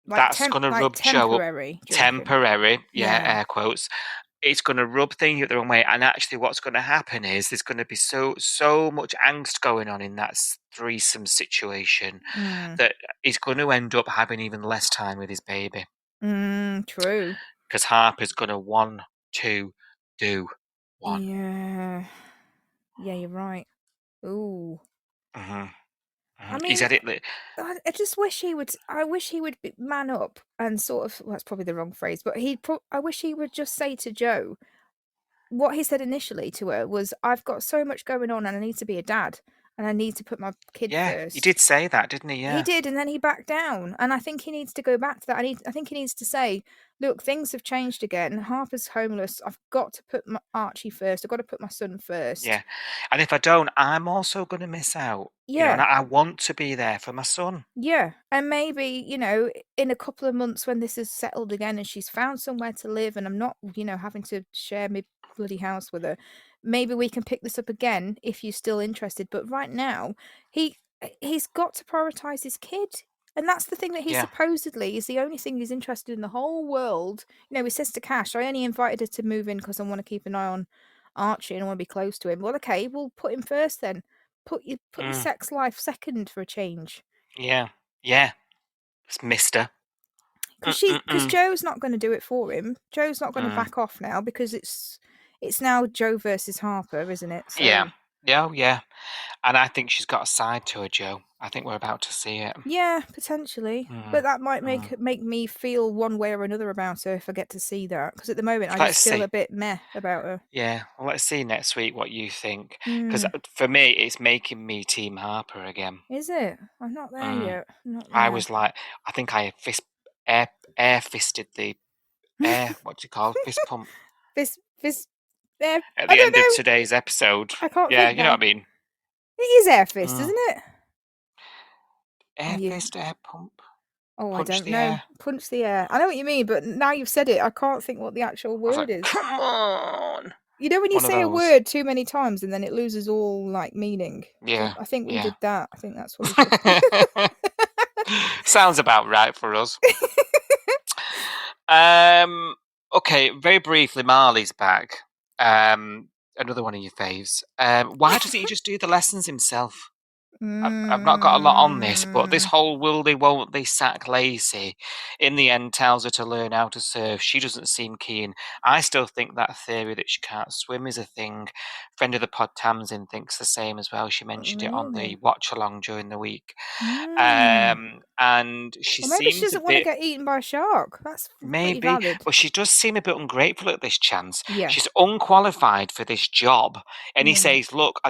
that's going to rub Joe up. Temporary. Yeah, air quotes. It's going to rub things the wrong way. And actually what's going to happen is there's going to be so much angst going on in that threesome situation that he's going to end up having even less time with his baby. True. Because Harper's going to want to do one. Yeah. Yeah, you're right. Ooh. I mean, he's had it. I just wish he would. I wish he would man up and sort of. Well, that's probably the wrong phrase, but I wish he would just say to Joe what he said initially to her was, "I've got so much going on, and I need to be a dad, and I need to put my kid first." He did say that, didn't he? Yeah, he did, and then he backed down. And I think he needs to go back to that. I think he needs to say, "Look, things have changed again. Harper's homeless. I've got to put my Archie first. I've got to put my son first." Yeah, and if I don't, I'm also going to miss out. Yeah, and I want to be there for my son. Yeah, and maybe, in a couple of months when this is settled again and she's found somewhere to live and I'm not, having to share my bloody house with her, maybe we can pick this up again if you're still interested. But right now, he's got to prioritize his kid. And that's the thing that he supposedly is the only thing he's interested in the whole world. He says to Cash, I only invited her to move in because I want to keep an eye on Archie and I want to be close to him. Well, okay, we'll put him first then. Put your sex life second for a change. Yeah. It's Mister. Because Joe's not going to do it for him. Joe's not going to back off now because it's now Joe versus Harper, isn't it? So... Yeah. And I think she's got a side to her, Joe. I think we're about to see it. Yeah, potentially. But that might make me feel one way or another about her if I get to see that. Because at the moment, I just feel a bit meh about her. Yeah, well, let's see next week what you think. Because for me, it's making me Team Harper again. Is it? I'm not there yet. I was like, I think I air fisted the what do you call fist pump? Fist. At the end of today's episode. I can't. Yeah, you know what I mean. It is air fist, isn't it? Air fist, air pump. Oh, I don't know. Punch the air. I know what you mean, but now you've said it, I can't think what the actual word is. Come on. You know when you say a word too many times and then it loses all meaning. Yeah. I think we did that. I think that's what we did. Sounds about right for us. Okay, very briefly, Marley's back. Another one of your faves. Why doesn't he just do the lessons himself? I've not got a lot on this, but this whole will they, won't they sack Lacey in the end tells her to learn how to surf. She doesn't seem keen. I still think that theory that she can't swim is a thing. Friend of the pod, Tamsin, thinks the same as well. She mentioned it on the watch along during the week. And she maybe seems she doesn't want to get eaten by a shark. That's maybe, valid. but she does seem a bit ungrateful at this chance. Yeah. She's unqualified for this job, and he says, "Look,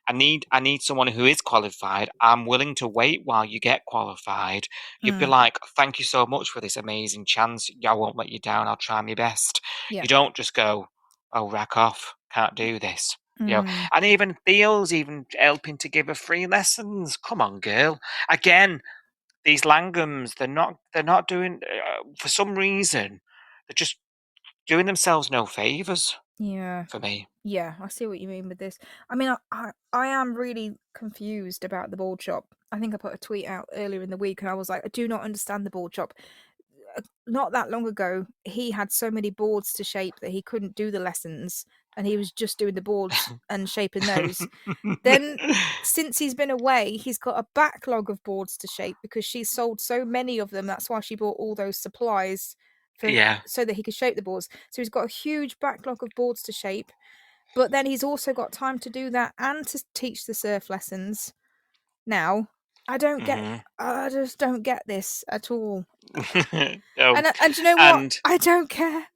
I need someone who is qualified. I'm willing to wait while you get qualified. You'd be like, thank you so much for this amazing chance. I won't let you down. I'll try my best. Yeah. You don't just go, oh, rack off. Can't do this. You know, Mm. and even Theo's even helping to give her free lessons. Come on, girl. Again, these Langhams, they're not doing, for some reason, they're just doing themselves no favours Yeah. for me. Yeah, I see what you mean with this. I mean, I am really confused about the board shop. I think I put a tweet out earlier in the week and I was like, I do not understand the board shop. Not that long ago, he had so many boards to shape that he couldn't do the lessons and he was just doing the boards and shaping those. Then, since he's been away, he's got a backlog of boards to shape because she sold so many of them. That's why she bought all those supplies Yeah. so that he could shape the boards. So he's got a huge backlog of boards to shape. But then he's also got time to do that and to teach the surf lessons. Now, I just don't get this at all. Oh, And you know what? and I don't care.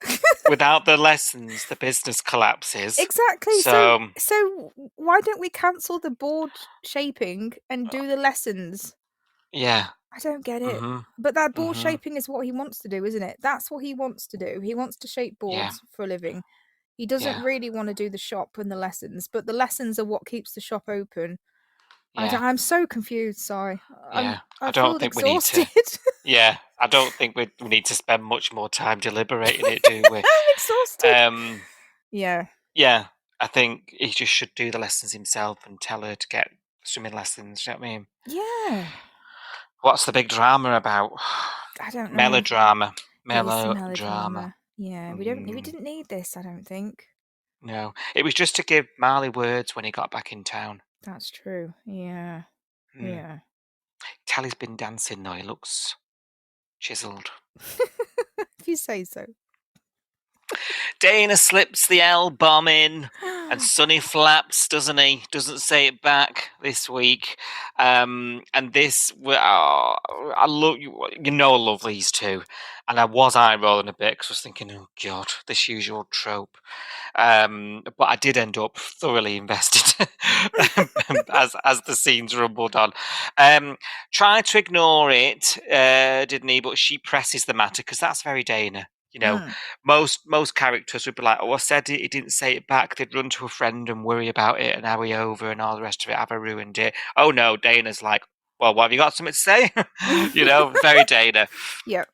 without the lessons, the business collapses. Exactly. So, So why don't we cancel the board shaping and do the lessons? yeah. I don't get it. hmm But that board hmm shaping is what he wants to do, isn't it? That's what he wants to do. He wants to shape boards for a living. He doesn't Yeah. really want to do the shop and the lessons, but the lessons are what keeps the shop open. Yeah. I'm so confused, sorry. Yeah. I don't feel think we need to. exhausted. Yeah. I don't think we need to spend much more time deliberating it, do we? I'm exhausted. Yeah. Yeah. I think he just should do the lessons himself and tell her to get swimming lessons. You know what I mean? Yeah. What's the big drama about? I don't know. Melodrama. It is the Melodrama. melodrama. Yeah, we Mm. didn't need this, I don't think. No, it was just to give Marley words when he got back in town. That's true. Yeah. Mm. Yeah. Tally's been dancing though. He looks chiseled. If you say so. Dana slips the L bomb in, and Sonny flaps, doesn't he? Doesn't say it back this week. And this, I love you. You know, I love these two, and I was eye rolling a bit because I was thinking, oh god, this usual trope. But I did end up thoroughly invested as the scenes rumbled on. Tried to ignore it, didn't he? But she presses the matter because that's very Dana. You know, most characters would be like, "Oh, I said it. He didn't say it back." They'd run to a friend and worry about it and how he over and all the rest of it. Have I ruined it? Oh no, Dana's like, "Well, what have you got something to say?" You know, very Dana. Yeah.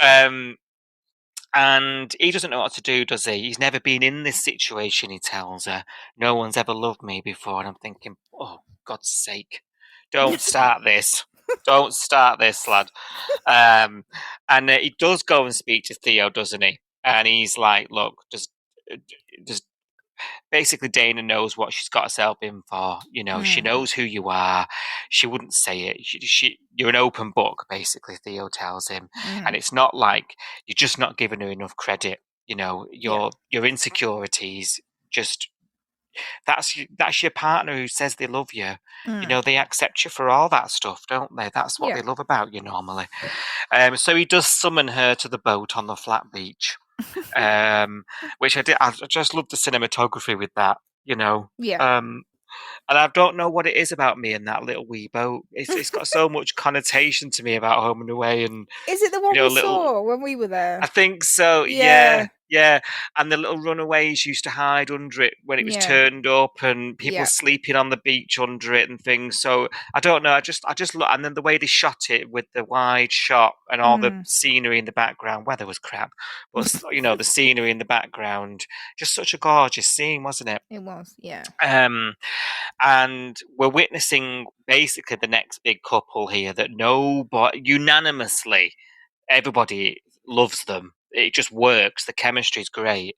And he doesn't know what to do, does he? He's never been in this situation, he tells her. No one's ever loved me before. And I'm thinking, oh, God's sake, don't start this. Don't start this, lad. And he does go and speak to Theo, doesn't he? And he's like, look, just basically Dana knows what she's got herself in for. You know, she knows who you are. She wouldn't say it. You're an open book, basically, Theo tells him. And it's not like you're just not giving her enough credit. You know, your insecurities, just that's your partner who says they love you. You know, they accept you for all that stuff, don't they? That's what they love about you normally. So he does summon her to the boat on the flat beach. Which I did. I just love the cinematography with that, you know. Yeah. And I don't know what it is about me and that little wee boat. It's got so much connotation to me about home and away, and Is it the one we saw when we were there? I think so. Yeah. And the little runaways used to hide under it when it was turned up, and people sleeping on the beach under it and things. So I don't know. I just look, and then the way they shot it with the wide shot and all the scenery in the background. Weather was crap, but you know, the scenery in the background, just such a gorgeous scene, wasn't it? It was, yeah. And we're witnessing basically the next big couple here that unanimously, everybody loves them. It just works. The chemistry is great.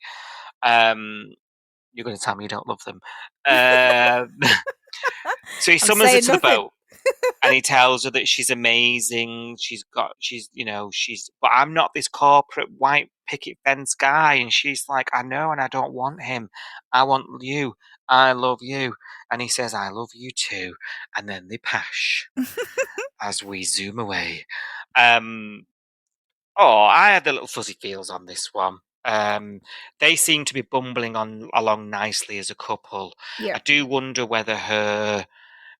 You're going to tell me you don't love them. So he summons her to the boat, and he tells her that she's amazing. But I'm not this corporate white picket fence guy. And she's like, I know, and I don't want him. I want you. I love you. And he says, I love you too. And then they pash as we zoom away. I had the little fuzzy feels on this one. They seem to be bumbling along nicely as a couple. Yeah. I do wonder whether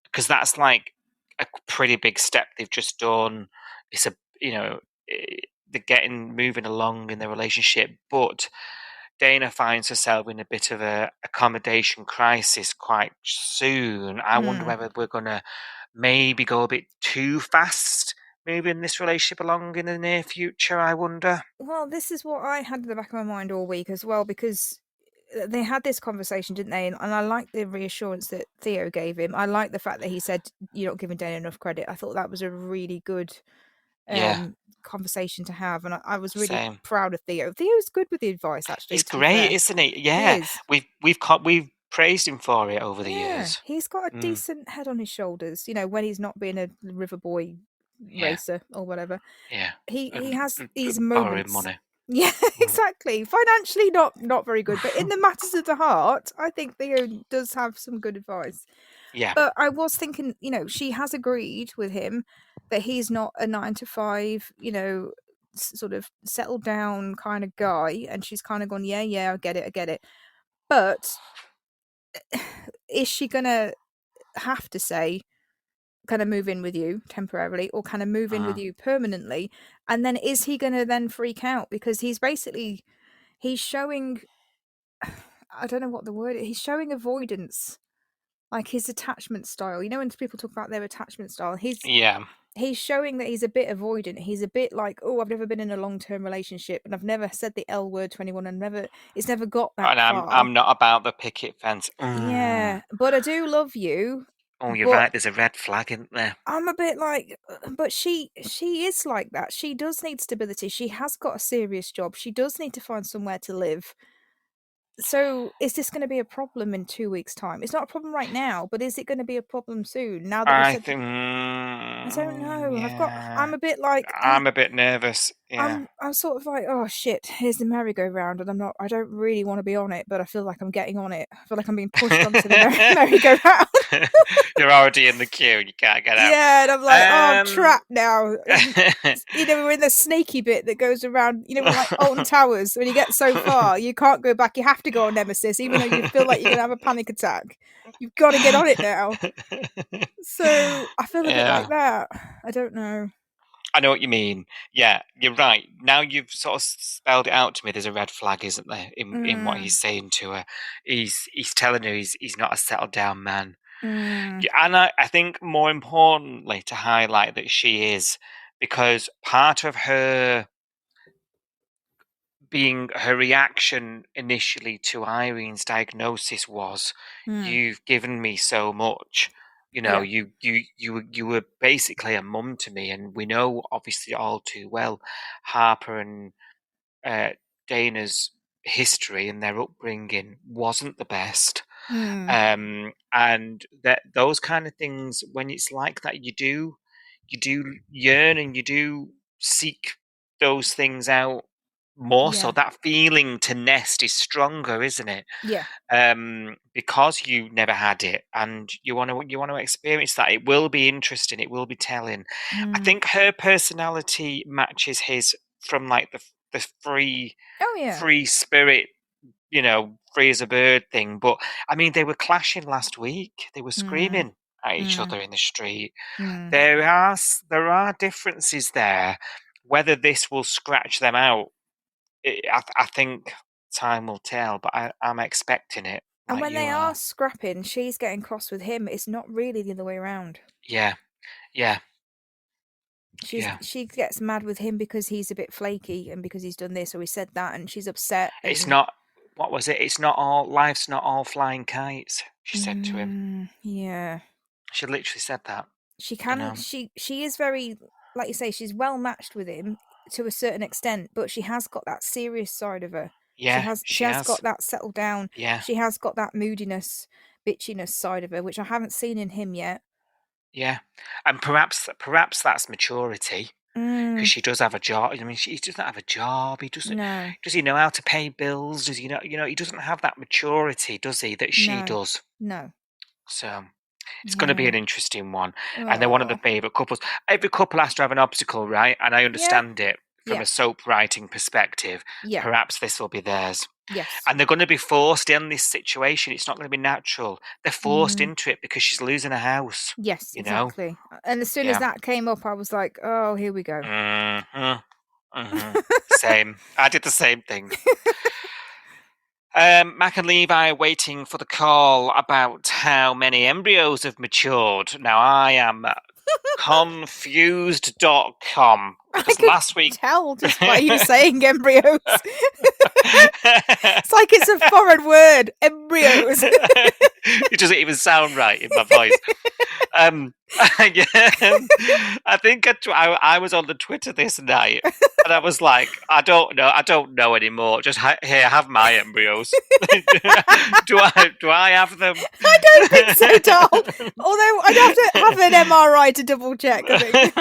because that's like a pretty big step they've just done. It's they're moving along in their relationship, but Dana finds herself in a bit of a accommodation crisis quite soon. I wonder whether we're gonna maybe go a bit too fast moving this relationship along in the near future. I wonder. Well, this is what I had in the back of my mind all week as well, because they had this conversation, didn't they? And I like the reassurance that Theo gave him. I like the fact that he said, "You're not giving Dana enough credit." I thought that was a really good conversation to have, and I was really Same. proud of Theo. Theo's good with the advice, actually. He's to be great, fair. isn't he? Yeah, He is. we've praised him for it over the years. He's got a decent head on his shoulders. You know, when he's not being a river boy racer or whatever. Yeah, He has these borrowing moments. money. Yeah, exactly. Financially, not very good, but in the matters of the heart, I think Theo does have some good advice. Yeah, But I was thinking, you know, she has agreed with him that he's not a 9 to 5, you know, sort of settled down kind of guy, and she's kind of gone, yeah, I get it. But is she gonna have to say, kind of move in with you temporarily, or kind of move in with you permanently? And then is he gonna then freak out because he's showing, I don't know what the word is, he's showing avoidance, like his attachment style. You know, when people talk about their attachment style, he's showing that he's a bit avoidant. He's a bit like, oh, I've never been in a long-term relationship, and I've never said the L word to anyone, and it's never got that and far. I'm not about the picket fence. Yeah, but I do love you. Oh, you're right. There's a red flag, isn't there? I'm a bit like, but she is like that. She does need stability. She has got a serious job. She does need to find somewhere to live. So is this going to be a problem in 2 weeks' time? It's not a problem right now, but is it going to be a problem soon? Now that I said, think. I don't know. Yeah. I'm a bit like, I'm a bit nervous. Yeah. I'm sort of like, oh shit, here's the merry-go-round, and I don't really want to be on it, but I feel like I'm getting on it. I feel like I'm being pushed onto the merry-go-round. You're already in the queue. You can't get out. Yeah, and I'm like, oh, I'm trapped now. You know, we're in the snaky bit that goes around, you know, like Alton Towers. When you get so far, you can't go back. You have to go on Nemesis, even though you feel like you're going to have a panic attack. You've got to get on it now. So I feel a bit like that. I don't know. I know what you mean. Yeah, you're right. Now you've sort of spelled it out to me. There's a red flag, isn't there, in what he's saying to her? He's telling her he's not a settled down man. Yeah, and I think more importantly to highlight that she is, because part of her reaction initially to Irene's diagnosis was, "You've given me so much." You know, you were basically a mum to me, and we know obviously all too well Harper and Dana's history and their upbringing wasn't the best. And that those kind of things, when it's like that, you do yearn and you do seek those things out more. So that feeling to nest is stronger, isn't it? Yeah. Because you never had it, and you want to experience that. It will be interesting. It will be telling. I think her personality matches his, from like the free spirit, you know, free as a bird thing. But I mean, they were clashing last week. They were screaming at each other in the street. There are differences there. Whether this will scratch them out, I think time will tell, but I'm expecting it. And when they are scrapping, she's getting cross with him. It's not really the other way around. Yeah. She gets mad with him because he's a bit flaky and because he's done this or he said that, and she's upset. It's not. What was it? It's not all. Life's not all flying kites. She said to him. Yeah. She literally said that. She can. You know? She is very, like you say, she's well matched with him to a certain extent, but she has got that serious side of her. Yeah, she has got that settled down. Yeah, she has got that moodiness, bitchiness side of her, which I haven't seen in him yet. Yeah, and perhaps that's maturity, because she does have a job. I mean, he doesn't have a job. He doesn't. No. Does he know how to pay bills? Does he know? You know, he doesn't have that maturity, does he? That she does. No. So it's going to be an interesting one, and they're one of the favourite couples. Every couple has to have an obstacle, right? And I understand it. Yeah. a soap writing perspective, Yeah. perhaps this will be theirs. Yes. And they're going to be forced in this situation. It's not going to be natural. They're forced into it because she's losing her house. Yes, You know? exactly. And as soon as Yeah. that came up, I was like, oh, here we go. Same. I did the same thing. Mac and Levi waiting for the call about how many embryos have matured. Now I am confused.com because I could last week tell just by you saying embryos. It's like it's a foreign word, embryos. It doesn't even sound right in my voice. I think I was on the Twitter this night, and I was like, I don't know anymore. Just here, have my embryos. do I have them? I don't think so, doll. Although I'd have to have an MRI to double check, I think.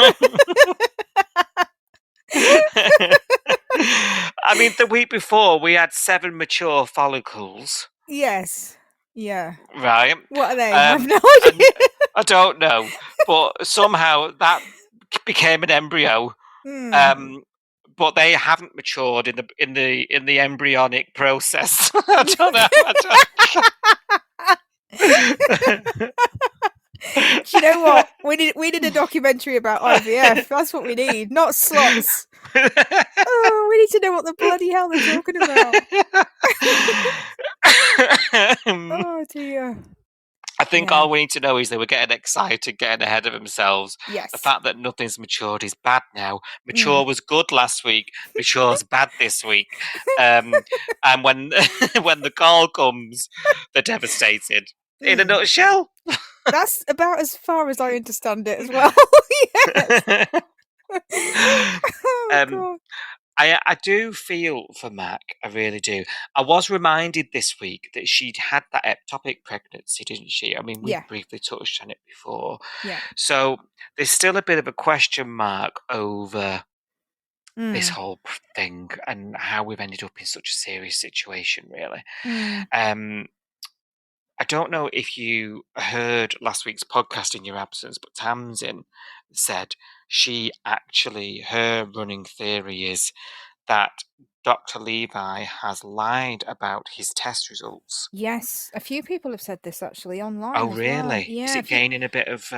I mean, the week before we had 7 mature follicles. Yes. Yeah. Right. What are they? I have no idea. I don't know, but somehow that became an embryo. But they haven't matured in the embryonic process. I don't know. Do you know what? We need a documentary about IVF. That's what we need, not slots. Oh, we need to know what the bloody hell they're talking about. Oh dear. I think all we need to know is they were getting excited, getting ahead of themselves. Yes. The fact that nothing's matured is bad now. Mature was good last week. Mature's bad this week. And when the call comes, they're devastated. In a nutshell. That's about as far as I understand it as well. Yes. Oh, God. I do feel for Mac, I really do. I was reminded this week that she'd had that ectopic pregnancy, didn't she? I mean, we briefly touched on it before. Yeah. So there's still a bit of a question mark over this whole thing and how we've ended up in such a serious situation, really. I don't know if you heard last week's podcast in your absence, but Tamsin said her running theory is that Dr. Levi has lied about his test results. Yes, a few people have said this actually online. Oh, as really? well. Yeah, is it gaining a bit of...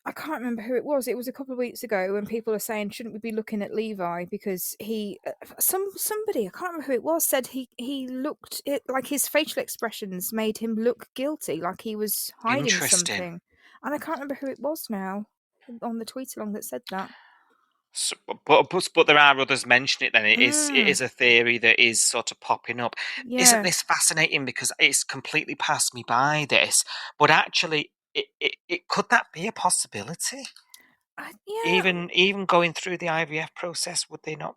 I can't remember who it was. It was a couple of weeks ago when people are saying, shouldn't we be looking at Levi because he, somebody, I can't remember who it was, said he looked, like his facial expressions made him look guilty, like he was hiding something. And I can't remember who it was now on the tweet along that said that. So, but there are others mentioning it then. It is a theory that is sort of popping up. Yeah. Isn't this fascinating? Because it's completely passed me by this. But actually, it could that be a possibility? Yeah. Even going through the IVF process, would they not?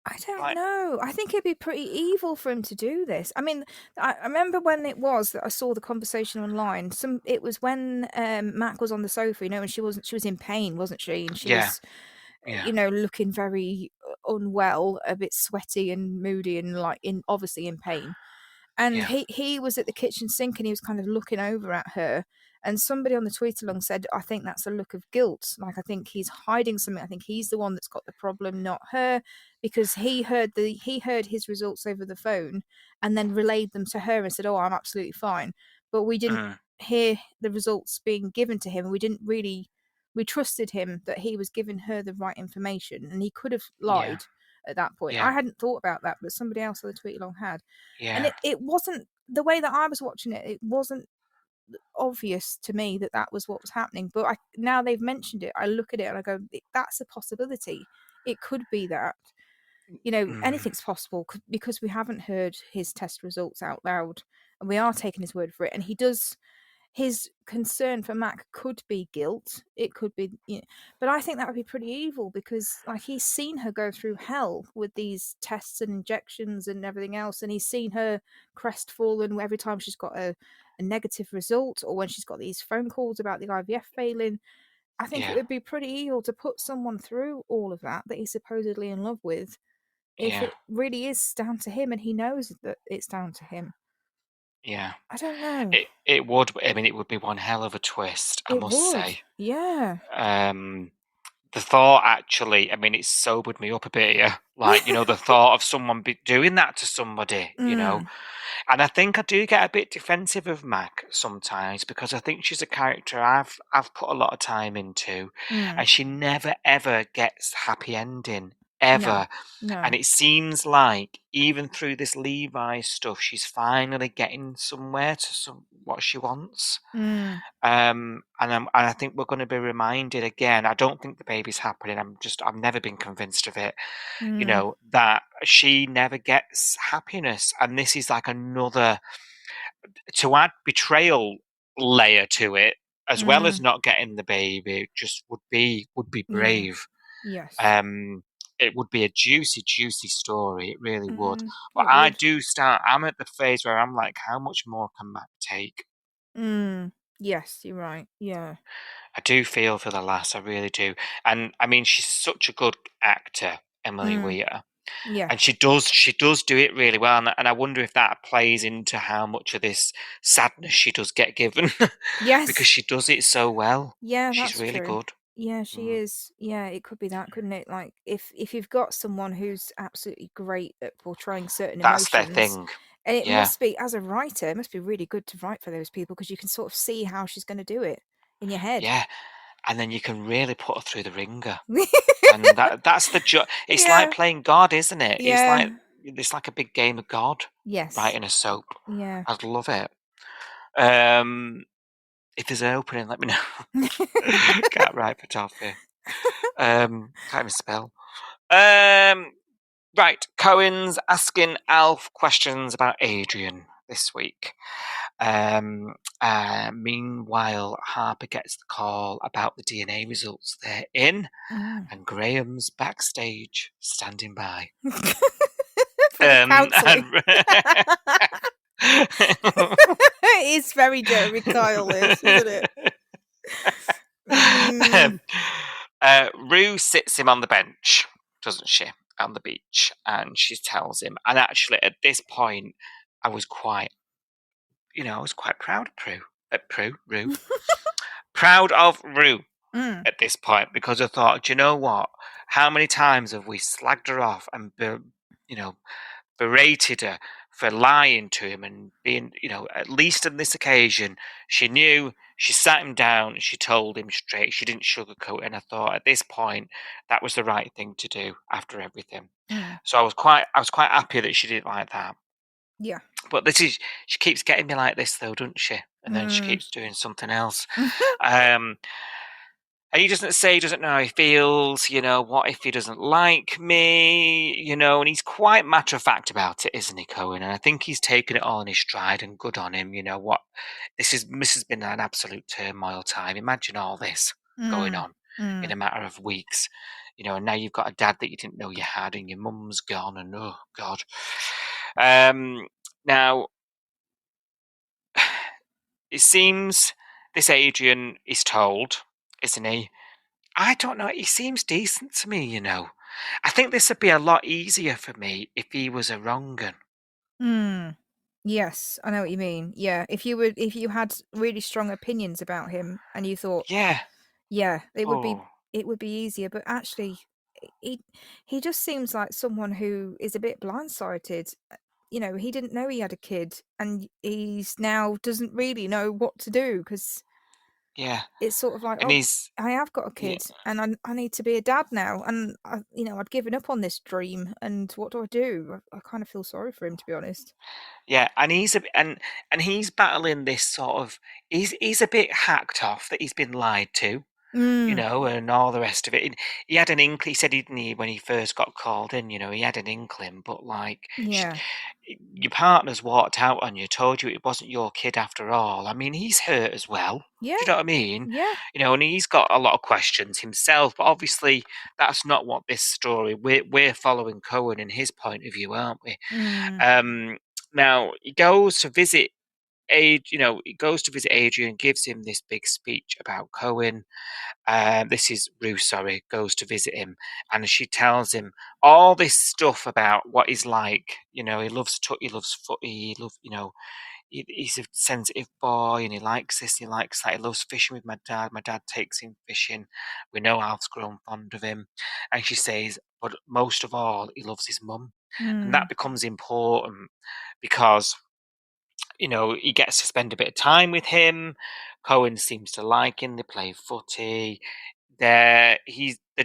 I don't know. I think it'd be pretty evil for him to do this. I mean, I remember when it was that I saw the conversation online. It was when Mac was on the sofa, and she was in pain, wasn't she? And she was, looking very unwell, a bit sweaty and moody, and obviously in pain. And he was at the kitchen sink and he was kind of looking over at her. And somebody on the tweet along said, I think that's a look of guilt. Like, I think he's hiding something. I think he's the one that's got the problem, not her, because he heard his results over the phone and then relayed them to her and said, oh, I'm absolutely fine. But we didn't hear the results being given to him. We trusted him that he was giving her the right information, and he could have lied at that point. I hadn't thought about that, but somebody else on the tweet along had. And it wasn't, the way that I was watching it, it wasn't obvious to me that was what was happening. But now they've mentioned it, I look at it and I go, that's a possibility. It could be that. Anything's possible because we haven't heard his test results out loud, and we are taking his word for it. And his concern for Mac could be guilt. It could be, but I think that would be pretty evil because, like, he's seen her go through hell with these tests and injections and everything else, and he's seen her crestfallen every time she's got a negative result or when she's got these phone calls about the IVF failing. I think it would be pretty evil to put someone through all of that he's supposedly in love with if it really is down to him and he knows that it's down to him. Yeah. I don't know. It would. I mean, it would be one hell of a twist, I must say. Yeah. the thought, actually, I mean, it sobered me up a bit here. Like, the thought of someone doing that to somebody, And I think I do get a bit defensive of Mac sometimes because I think she's a character I've put a lot of time into, and she never ever gets happy ending ever. No. And it seems like even through this Levi stuff, she's finally getting somewhere to what she wants. And I think we're going to be reminded again. I don't think the baby's happening. I've never been convinced of it. That she never gets happiness, and this is like another to add betrayal layer to it, as well as not getting the baby. Just would be brave. Yes. It would be a juicy story. It really would. But it I would. do start. I'm at the phase where I'm like, how much more can Mac take? Yes, you're right. Yeah. I do feel for the lass. I really do. And I mean, she's such a good actor, Emily Weir. Yeah. And she does do it really well, and I wonder if that plays into how much of this sadness she does get given. Yes. Because she does it so well. Yeah, She's that's really true. good. Yeah, she is. Yeah, it could be that, couldn't it? Like if you've got someone who's absolutely great at portraying certain That's their emotions, thing. and it Yeah. must be, as a writer, it must be really good to write for those people because you can sort of see how she's going to do it in your head. Yeah. And then you can really put her through the ringer. And that's the joy. It's like playing God, isn't it? Yeah. It's like a big game of God. Yes. Writing a soap. Yeah. I'd love it. If there's an opening, let me know. Can't write for toffee. Can't even spell. Right, Cohen's asking Alf questions about Adrian this week. Meanwhile, Harper gets the call about the DNA results they're in, and Graham's backstage standing by. For the counselling. It is very Jeremy Kyle, this, isn't it? Rue sits him on the bench, doesn't she, on the beach, and she tells him. And actually, at this point, I was quite proud of Rue. Proud of Rue at this point, because I thought, do you know what? How many times have we slagged her off and berated her for lying to him and being, at least on this occasion, she knew, she sat him down, she told him straight, she didn't sugarcoat it, and I thought at this point that was the right thing to do after everything. So I was quite happy that she did like that. Yeah. But she keeps getting me like this though, doesn't she? And then she keeps doing something else. And he doesn't say he doesn't know how he feels, what if he doesn't like me, and he's quite matter of fact about it, isn't he, Cohen? And I think he's taken it all in his stride, and good on him, this has been an absolute turmoil time. Imagine all this going on in a matter of weeks, and now you've got a dad that you didn't know you had, and your mum's gone, and oh God. Now, it seems this Adrian is told, isn't he? I don't know. He seems decent to me, I think this would be a lot easier for me if he was a wrong 'un. Yes, I know what you mean. Yeah, if you had really strong opinions about him and you thought, Yeah, it would be easier. But actually, he just seems like someone who is a bit blindsided. He didn't know he had a kid, and he's now doesn't really know what to do because yeah, it's sort of like, and I have got a kid, and I need to be a dad now, and I'd given up on this dream, and what do I do? I kind of feel sorry for him, to be honest. yeah, and he's battling this sort of. He's a bit hacked off that he's been lied to. And all the rest of it. He had an inkling. He said, didn't he, when he first got called in, he had an inkling, but your partner's walked out on you, told you it wasn't your kid after all. I mean, he's hurt as well. Yeah. Do you know what I mean? Yeah. And he's got a lot of questions himself, but obviously that's not what this story, we're following Cohen and his point of view, aren't we? Now, he goes to visit Adrian, gives him this big speech about Cohen. This is Rue, goes to visit him, and she tells him all this stuff about what he's like. He loves footy, he loves he's a sensitive boy and he likes this, he likes that, he loves fishing with my dad takes him fishing, we know Alf's grown fond of him. And she says, but most of all, he loves his mum. And that becomes important because, he gets to spend a bit of time with him. Cohen seems to like him, they play footy. They're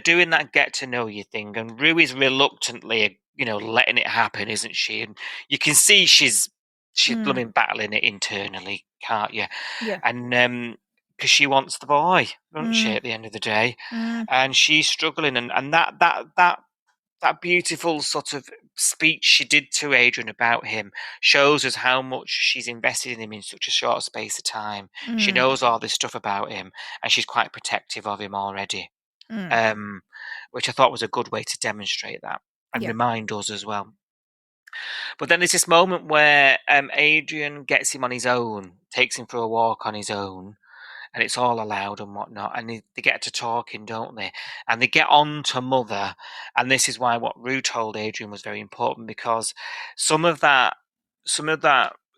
doing that get to know you thing, and Rue is reluctantly, letting it happen, isn't she? And you can see she's blooming battling it internally, can't you? Yeah. And because she wants the boy, doesn't she? At the end of the day, and she's struggling, and that beautiful sort of speech she did to Adrian about him shows us how much she's invested in him in such a short space of time. She knows all this stuff about him, and she's quite protective of him already, which I thought was a good way to demonstrate that and remind us as well. But then there's this moment where Adrian gets him on his own, takes him for a walk on his own, and it's all allowed and whatnot, and they get to talking, don't they? And they get on to Mother, and this is why what Rue told Adrian was very important, because some of that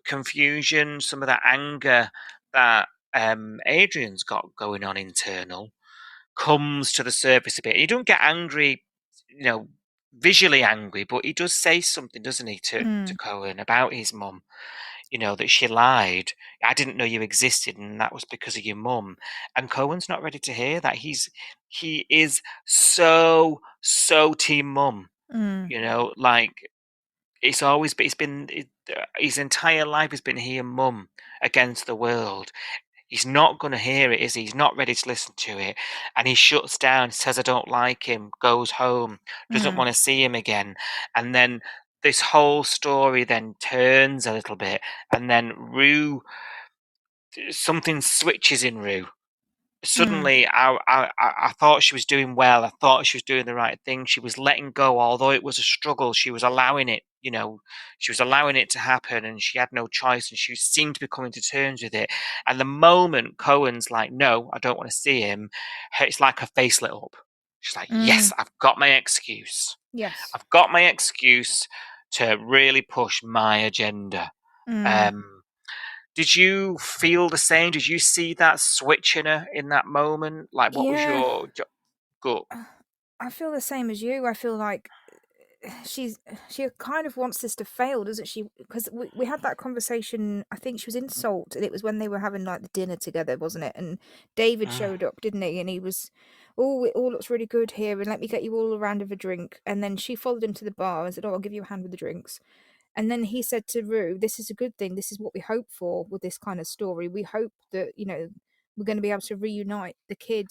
confusion, some of that anger that Adrian's got going on internal comes to the surface a bit. He don't get angry, visually angry, but he does say something, doesn't he, to Cohen about his mum. That she lied. I didn't know you existed, and that was because of your mum. And Cohen's not ready to hear that. He is so team mum. Like his entire life has been he and mum against the world. He's not going to hear it, is he? He's not ready to listen to it. And he shuts down, says, I don't like him, goes home, doesn't want to see him again. And then this whole story then turns a little bit. And then something switches in Rue. Suddenly, I thought she was doing well. I thought she was doing the right thing. She was letting go, although it was a struggle. She was allowing it, she was allowing it to happen, and she had no choice, and she seemed to be coming to terms with it. And the moment Cohen's like, no, I don't want to see him, it's like her face lit up. She's like, yes, I've got my excuse. Yes. I've got my excuse to really push my agenda. Did you feel the same? Did you see that switch in her in that moment? Like, what was your gut? I feel the same as you. I feel like she kind of wants this to fail, doesn't she? Because we had that conversation. I think she was in Salt, and it was when they were having like the dinner together, wasn't it? And David showed up, didn't he? And he was, oh, it all looks really good here, and let me get you all a round of a drink. And then she followed him to the bar and said, oh, I'll give you a hand with the drinks. And then he said to Rue, this is a good thing. This is what we hope for with this kind of story. We hope that, we're going to be able to reunite the kid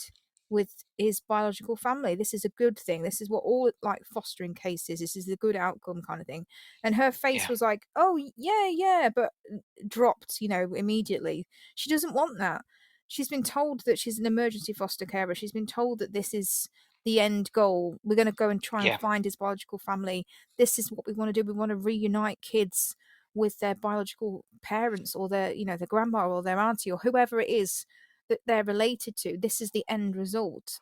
with his biological family. This is a good thing. This is what all like fostering cases, this is a good outcome kind of thing. And her face was like, oh, yeah, but dropped, immediately. She doesn't want that. She's been told that she's an emergency foster carer. She's been told that this is the end goal. We're going to go and try and find his biological family. This is what we want to do. We want to reunite kids with their biological parents or their, their grandma or their auntie or whoever it is that they're related to. This is the end result.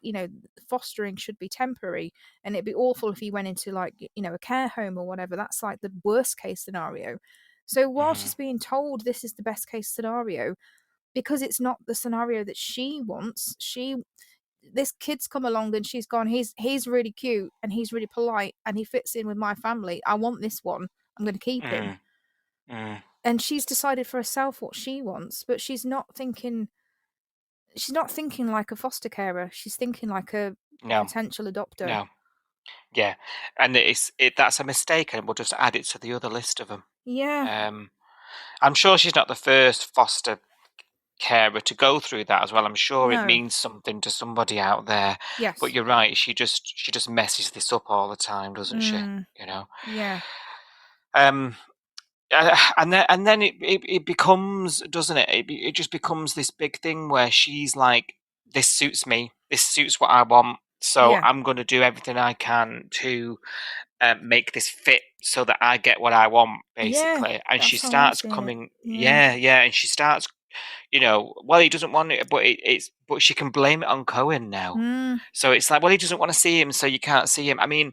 Fostering should be temporary, and it'd be awful if he went into like, a care home or whatever. That's like the worst case scenario. So while she's being told this is the best case scenario, because it's not the scenario that she wants, this kid's come along and she's gone, he's really cute and he's really polite and he fits in with my family. I want this one. I'm going to keep him. And she's decided for herself what she wants, but she's not thinking like a foster carer. She's thinking like a potential adopter. No. Yeah. And that's a mistake, and we'll just add it to the other list of them. Yeah. I'm sure she's not the first foster carer to go through that as well. I'm sure it means something to somebody out there. Yes. But you're right, she just messes this up all the time, doesn't she? Yeah. And then it becomes, doesn't it? It just becomes this big thing where she's like, this suits me. This suits what I want. So I'm going to do everything I can to make this fit so that I get what I want, basically. And she starts coming, and she starts, well, he doesn't want it, but she can blame it on Cohen now. So it's like, well, he doesn't want to see him, so you can't see him. I mean,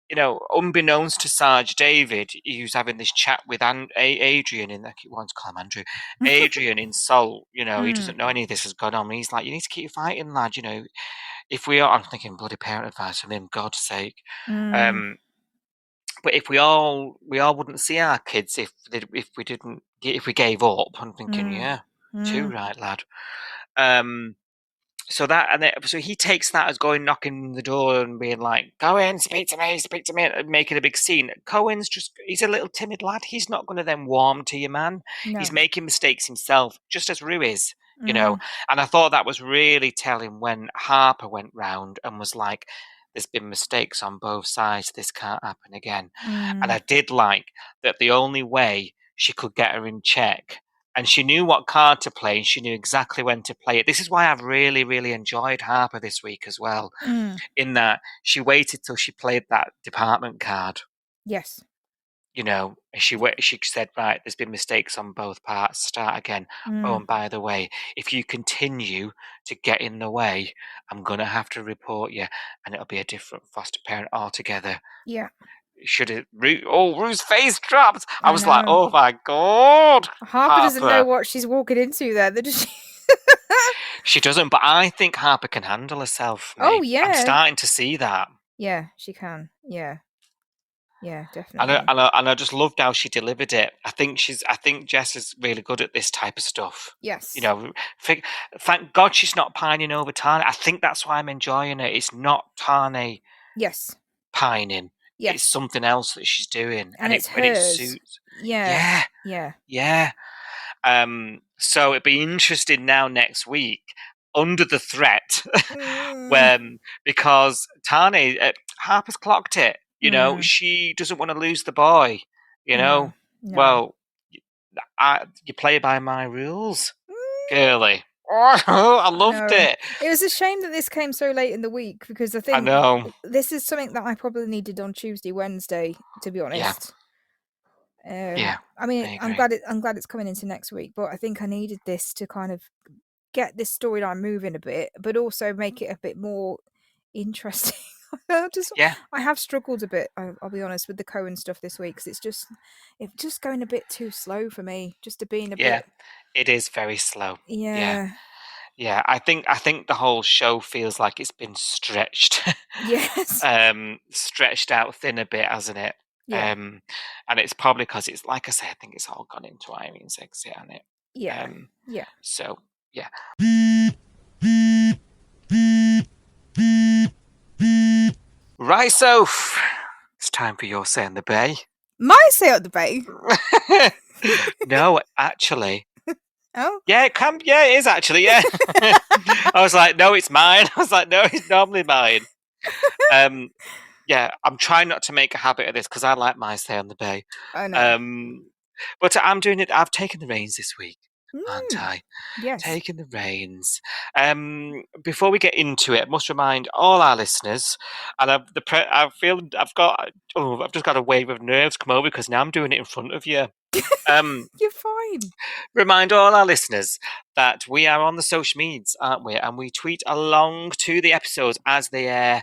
unbeknownst to Sarge David, he was having this chat with Adrian in, I keep wanting to call him Andrew, Adrian in Salt. He doesn't know any of this has gone on. He's like, you need to keep fighting, lad. If we are, I'm thinking bloody parent advice from him, God's sake. But if we all wouldn't see our kids if we gave up. I'm thinking, yeah, too right, lad. So he takes that as going knocking the door and being like, "Go in, speak to me," and making a big scene. Cohen's he's a little timid lad. He's not going to then warm to you, man. No. He's making mistakes himself, just as Rue is, And I thought that was really telling when Harper went round and was like, "There's been mistakes on both sides. This can't happen again." And I did like that the only way she could get her in check. And she knew what card to play, and she knew exactly when to play it. This is why I've really, really enjoyed Harper this week as well, in that she waited till she played that department card. Yes. And she said, right, there's been mistakes on both parts. Start again. Oh, and by the way, if you continue to get in the way, I'm going to have to report you, and it'll be a different foster parent altogether. Yeah. Rue's face dropped. I was like, know. oh my God. Harper doesn't know what she's walking into there. She doesn't, but I think Harper can handle herself. Mate. Oh, yeah. I'm starting to see that. Yeah, she can. Yeah. Yeah, definitely. And I just loved how she delivered it. I think Jess is really good at this type of stuff. Yes. Thank God she's not pining over Tane. I think that's why I'm enjoying it. It's not Tane. Yes. Pining. Yes. It's something else that she's doing, and it suits. Yeah. So it'd be interesting now next week under the threat, because Tane Harper's clocked it. She doesn't want to lose the boy. No. Well, you play by my rules, girly. I loved it. It was a shame that this came so late in the week, because I think this is something that I probably needed on Tuesday, Wednesday, to be honest. I mean, I'm glad it's coming into next week, but I think I needed this to kind of get this storyline moving a bit, but also make it a bit more interesting. I have struggled a bit, I'll be honest, with the Cohen stuff this week, because it's just going a bit too slow for me, just to being a bit. It is very slow. Yeah. I think the whole show feels like it's been stretched. Yes. Stretched out thin a bit, hasn't it? Yeah. And it's probably because it's, like I say, I think it's all gone into Irene's exit, hasn't it? Yeah. So yeah. Right, Soph. It's time for your say on the bay. My say on the bay? No, actually. Oh? Yeah, it can. Yeah, it is actually. Yeah. I was like, no, it's mine. I was like, no, it's normally mine. Yeah, I'm trying not to make a habit of this because I like my say on the bay. I know. But I'm doing it. I've taken the reins this week, aren't I? Yes. Taking the reins. Before we get into it, I must remind all our listeners, and I've just got a wave of nerves come over because now I'm doing it in front of you. You're fine. Remind all our listeners that we are on the social medias, aren't we? And we tweet along to the episodes as they air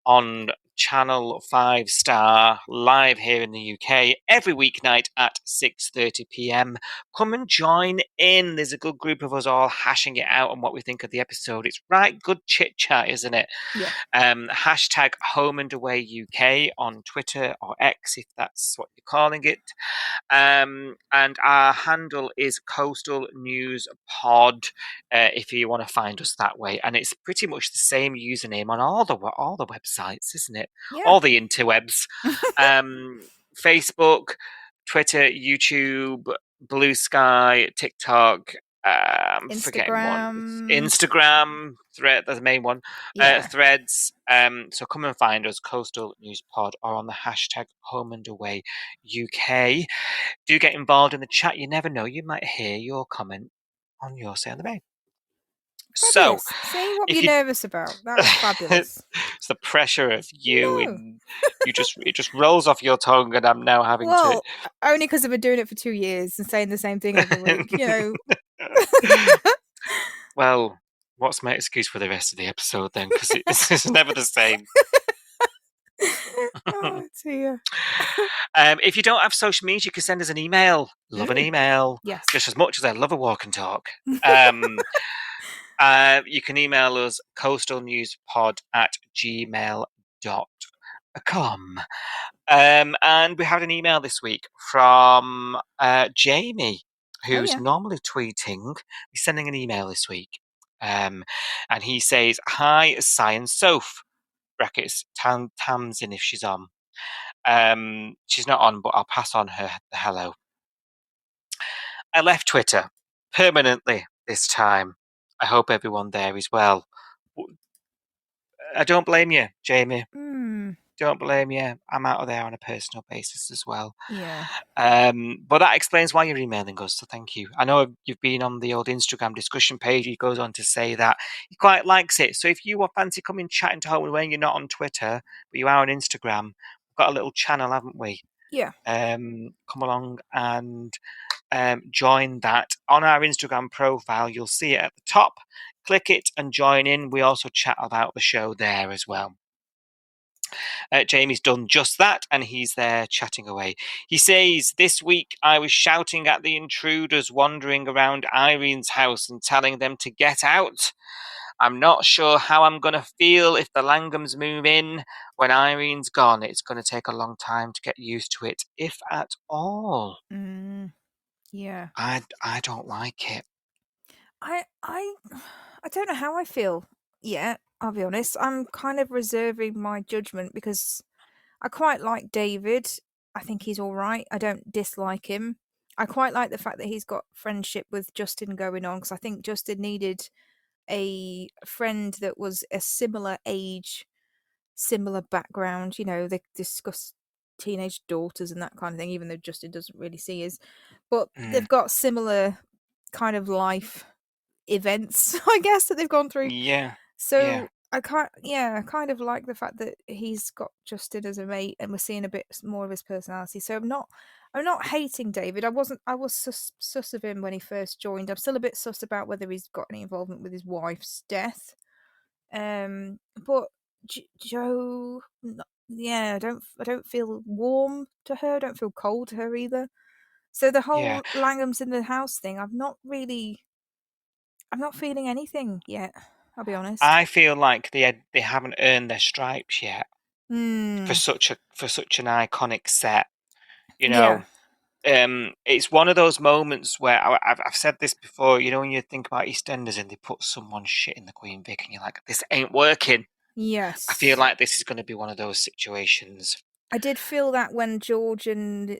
on Channel 5 Star live here in the UK every weeknight at 6:30 p.m. Come and join in. There's a good group of us all hashing it out on what we think of the episode. It's right good chit chat, isn't it? Yeah. Hashtag Home and Away UK on Twitter or X, if that's what you're calling it. And our handle is Coastal News Pod, if you want to find us that way. And it's pretty much the same username on all the websites, isn't it? Yeah. All the interwebs. Facebook, Twitter, YouTube, Blue Sky, TikTok, Instagram, Thread, that's the main one. Threads. So come and find us, Coastal News Pod, or on the hashtag Home and Away UK. Do get involved in the chat. You never know, you might hear your comment on your say on the bay. Fabulous. So, see what you're nervous about. That was fabulous. It's the pressure of you, and it just rolls off your tongue, and I'm now having to. Only because I've been doing it for 2 years and saying the same thing every week, Well, what's my excuse for the rest of the episode then? Because it's never the same. Oh dear. If you don't have social media, you can send us an email. Love an email. Yes. Just as much as I love a walk and talk. You can email us coastalnewspod@gmail.com. And we had an email this week from Jamie, who's yeah. normally tweeting. He's sending an email this week. And he says, "Hi, Si and Soph." Brackets, Tamsin if she's on. She's not on, but I'll pass on her the hello. I left Twitter permanently this time. I hope everyone there is well. I don't blame you, Jamie. Don't blame you. I'm out of there on a personal basis as well. Yeah. But that explains why you're emailing us, so thank you. I know you've been on the old Instagram discussion page. He goes on to say that he quite likes it. So if you fancy coming chatting to home when you're not on Twitter, but you are on Instagram, we've got a little channel, haven't we? Yeah. Come along and join that. On our Instagram profile, you'll see it at the top. Click it and join in. We also chat about the show there as well. Jamie's done just that, and he's there chatting away. He says, "This week I was shouting at the intruders wandering around Irene's house and telling them to get out. I'm not sure how I'm going to feel if the Langhams move in. When Irene's gone, it's going to take a long time to get used to it, if at all." Yeah. I don't like it. I don't know how I feel yet, I'll be honest. I'm kind of reserving my judgment because I quite like David. I think he's all right. I don't dislike him. I quite like the fact that he's got friendship with Justin going on because I think Justin needed a friend that was a similar age, similar background. You know, they discuss teenage daughters and that kind of thing, even though Justin doesn't really see his. But they've got similar kind of life events, I guess, that they've gone through. Yeah. So I kind of like the fact that he's got Justin as a mate, and we're seeing a bit more of his personality. So I'm not hating David. I was sus of him when he first joined. I'm still a bit sus about whether he's got any involvement with his wife's death. But Joe, I don't feel warm to her. I don't feel cold to her either. So the whole Langhams in the house thing, I'm not feeling anything yet. I'll be honest. I feel like they haven't earned their stripes yet for Mm, such an iconic set. You know, it's one of those moments where I've said this before. You know, when you think about EastEnders and they put someone's shit in the Queen Vic, and you're like, this ain't working. yes. I feel like this is going to be one of those situations. I did feel that when George and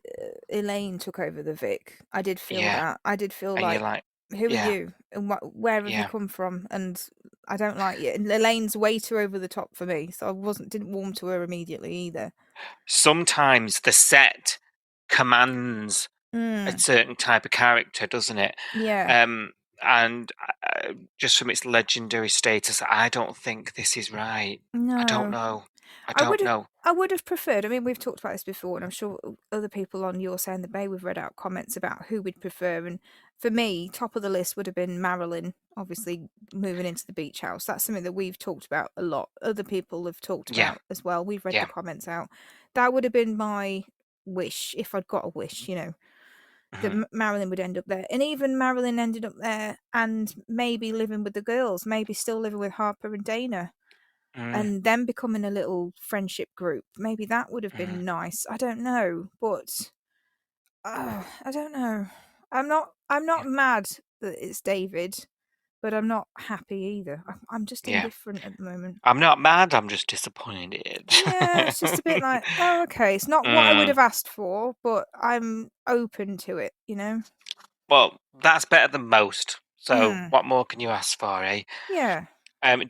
Elaine took over the Vic. I did feel that. I did feel And like, you're like, who are you and where have you come from? And I don't like it. And Elaine's way too over the top for me, so I didn't warm to her immediately either. sometimes the set commands a certain type of character, doesn't it? Yeah. And just from its legendary status, I don't think this is right. No. I don't know. I don't know. I would have preferred. I mean, we've talked about this before, and I'm sure other people on Your Say in the Bay, we've read out comments about who we'd prefer. And for me, top of the list would have been Marilyn, obviously moving into the beach house. That's something that we've talked about a lot. Other people have talked about as well. We've read the comments out. That would have been my wish, if I'd got a wish, you know, that Marilyn would end up there. And even Marilyn ended up there and maybe living with the girls, maybe still living with Harper and Dana. And then becoming a little friendship group. Maybe that would have been nice. I don't know, but I don't know. I'm not mad that it's David, but I'm not happy either. I'm just indifferent at the moment. I'm not mad. I'm just disappointed. Yeah, it's just a bit like, oh, okay. It's not what I would have asked for, but I'm open to it. You know. Well, that's better than most. So, what more can you ask for, eh? Yeah.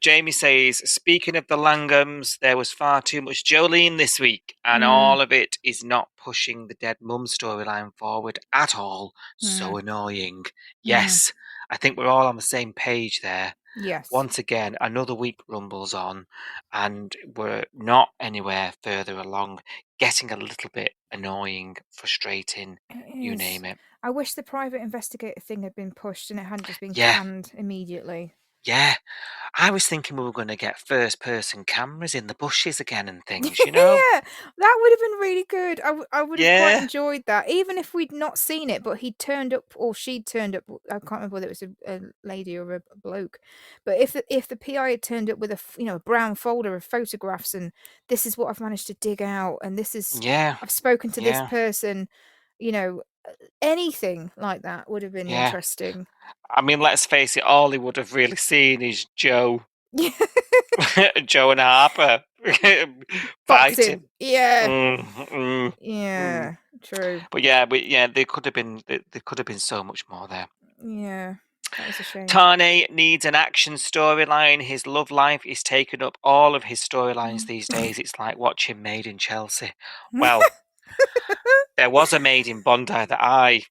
Jamie says, "Speaking of the Langhams, there was far too much Jolene this week, and all of it is not pushing the dead mum storyline forward at all. So annoying." Yes, I think we're all on the same page there. Yes. Once again, another week rumbles on, and we're not anywhere further along. Getting a little bit annoying, frustrating, you name it. I wish the private investigator thing had been pushed and it hadn't just been canned immediately. Yeah, I was thinking we were going to get first-person cameras in the bushes again and things, you know? Yeah, that would have been really good. I would have quite Yeah. enjoyed that, even if we'd not seen it, but he turned up or she'd turned up. I can't remember whether it was a lady or a bloke, but if the PI had turned up with a brown folder of photographs and this is what I've managed to dig out and this is Yeah. I've spoken to this Yeah. person, anything like that would have been Yeah. interesting. I mean, let's face it, all he would have really seen is Joe. Yeah, Joe and Harper boxing. fighting. Yeah, Mm. true. But yeah, there could have been so much more there. Yeah, that was a shame. Tane needs an action storyline. His love life is taking up all of his storylines these days. It's like watching Made in Chelsea. Well, there was a Made in Bondi that I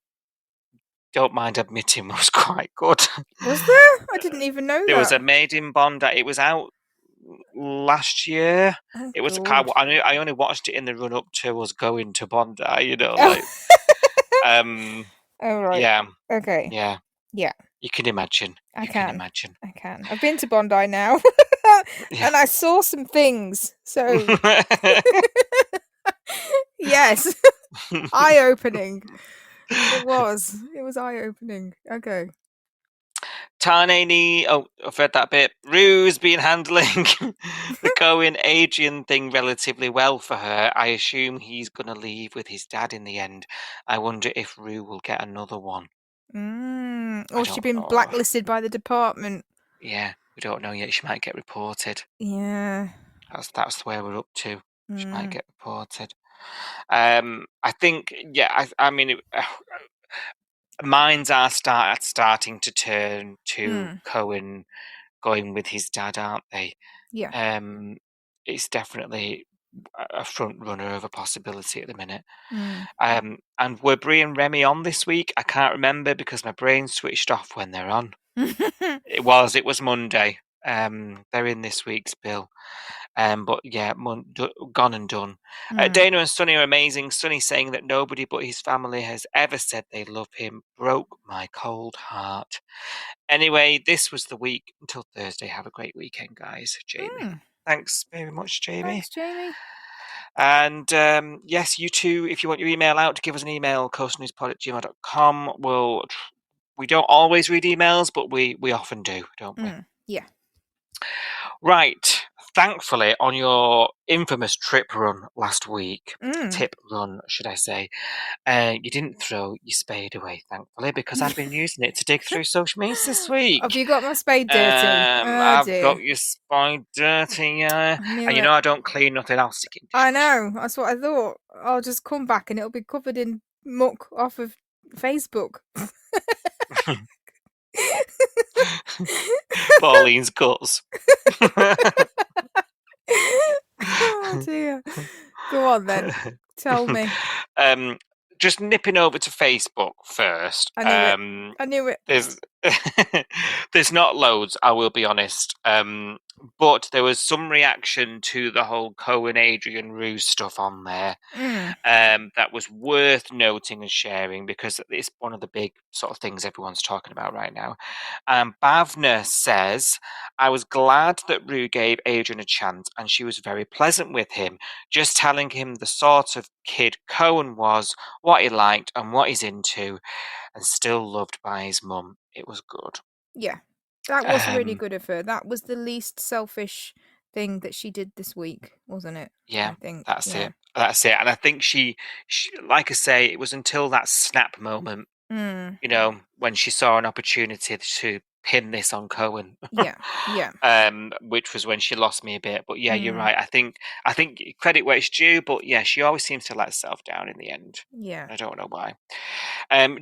don't mind admitting was quite good. Was there? I didn't even know There was a that. Made in Bondi. It was out last year. Oh, It was God. I only watched it in the run up to us going to Bondi. Oh. Oh, right. Yeah, Okay. yeah. Yeah. You can imagine. I You can can. imagine. I can. I've been to Bondi now, and I saw some things. So yes, eye-opening. It was. It was eye-opening. Okay. Tarnani, I've read that bit. Rue's been handling the Cohen Adrian thing relatively well for her. I assume he's going to leave with his dad in the end. I wonder if Rue will get another one. Or she's been blacklisted by the department. Yeah, we don't know yet. She might get reported. Yeah. That's where we're up to. She might get reported. I think, yeah, I mean, minds are starting to turn to Cohen going with his dad, aren't they? Yeah. It's definitely a front runner of a possibility at the minute. Mm. And were Bree and Remi on this week? I can't remember because my brain switched off when they're on. It was Monday. They're in this week's bill. But yeah, gone and done. Dana and Sonny are amazing. Sonny saying that nobody but his family has ever said they love him broke my cold heart. Anyway, this was the week. Until Thursday, have a great weekend, guys. Jamie. Thanks very much, Jamie. Thanks, Jamie. And yes, you too, if you want your email out, give us an email, coastnewspod@gmail.com. We don't always read emails, but we often do, don't we? Yeah. Right. Thankfully, on your infamous tip run last week, should I say, you didn't throw your spade away, thankfully, because I've been using it to dig through social media this week. Have you got my spade dirty? I've got your spade dirty, yeah. And you know I don't clean nothing, I'll stick it in. I know, that's what I thought. I'll just come back and it'll be covered in muck off of Facebook. Pauline's guts. Oh dear. Go on then. Tell me. Just nipping over to Facebook first. I knew it. There's not loads, I will be honest. But there was some reaction to the whole Cohen Adrian Ruse stuff on there. That was worth noting and sharing because it's one of the big sort of things everyone's talking about right now. Bavna says, I was glad that Rue gave Adrian a chance and she was very pleasant with him, just telling him the sort of kid Cohen was, what he liked and what he's into, and still loved by his mum. It was good. Yeah, that was really good of her. That was the least selfish thing that she did this week, wasn't it? Yeah, I think that's it. That's it. And I think she, like I say, it was until that snap moment, when she saw an opportunity to pin this on Cohen. Yeah. Which was when she lost me a bit. But yeah, you're right. I think credit where it's due, but yeah, she always seems to let herself down in the end. Yeah. I don't know why.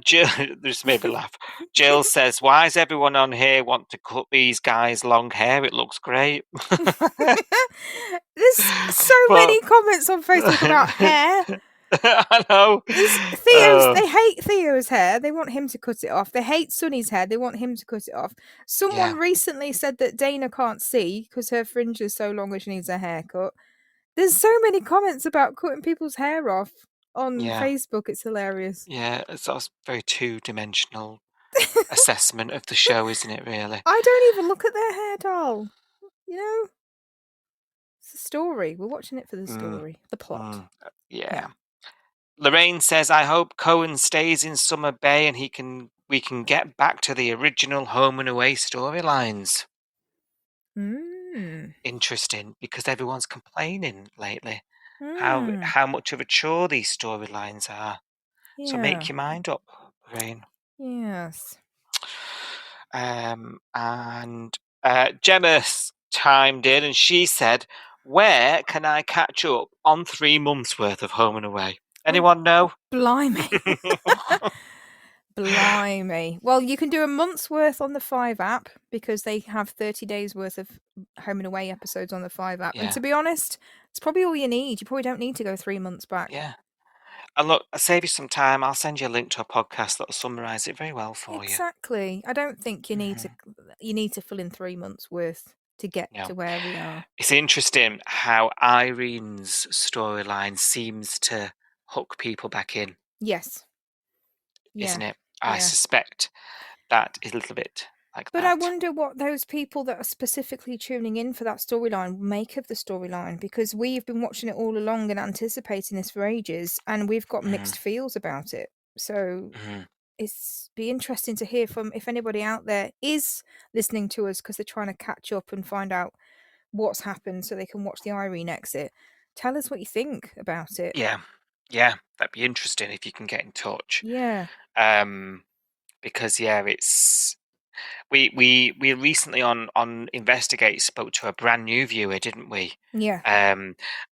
Jill, this made me laugh. Jill says, why does everyone on here want to cut these guys' long hair? It looks great. There's so many comments on Facebook about hair. I know. They hate Theo's hair. They want him to cut it off. They hate Sonny's hair. They want him to cut it off. Someone recently said that Dana can't see because her fringe is so long and she needs a haircut. There's so many comments about cutting people's hair off on Facebook. It's hilarious. Yeah, it's very two-dimensional assessment of the show, isn't it, really? I don't even look at their hair, doll. You know? It's a story. We're watching it for the story, the plot. Yeah. Lorraine says, I hope Cohen stays in Summer Bay and we can get back to the original home and away storylines. Interesting, because everyone's complaining lately how much of a chore these storylines are. Yeah. So make your mind up, Lorraine. Yes. And Gemma chimed in and she said, where can I catch up on 3 months worth of home and away? Anyone know? Blimey. Blimey. Well, you can do a month's worth on the 5 app because they have 30 days worth of home and away episodes on the 5 app. Yeah. And to be honest, it's probably all you need. You probably don't need to go 3 months back. Yeah. And look, I'll save you some time. I'll send you a link to a podcast that'll summarise it very well for you. Exactly. I don't think you need to fill in 3 months worth to get No. to where we are. It's interesting how Irene's storyline seems to hook people back in, Yes. isn't Yeah. it? I suspect that is a little bit like But that. I wonder what those people that are specifically tuning in for that storyline make of the storyline, because we've been watching it all along and anticipating this for ages, and we've got mixed feels about it. So it's be interesting to hear from if anybody out there is listening to us because they're trying to catch up and find out what's happened so they can watch the Irene exit. Tell us what you think about it. Yeah, that'd be interesting if you can get in touch. Yeah. Because it's we recently on Investigate spoke to a brand new viewer, didn't we? Yeah.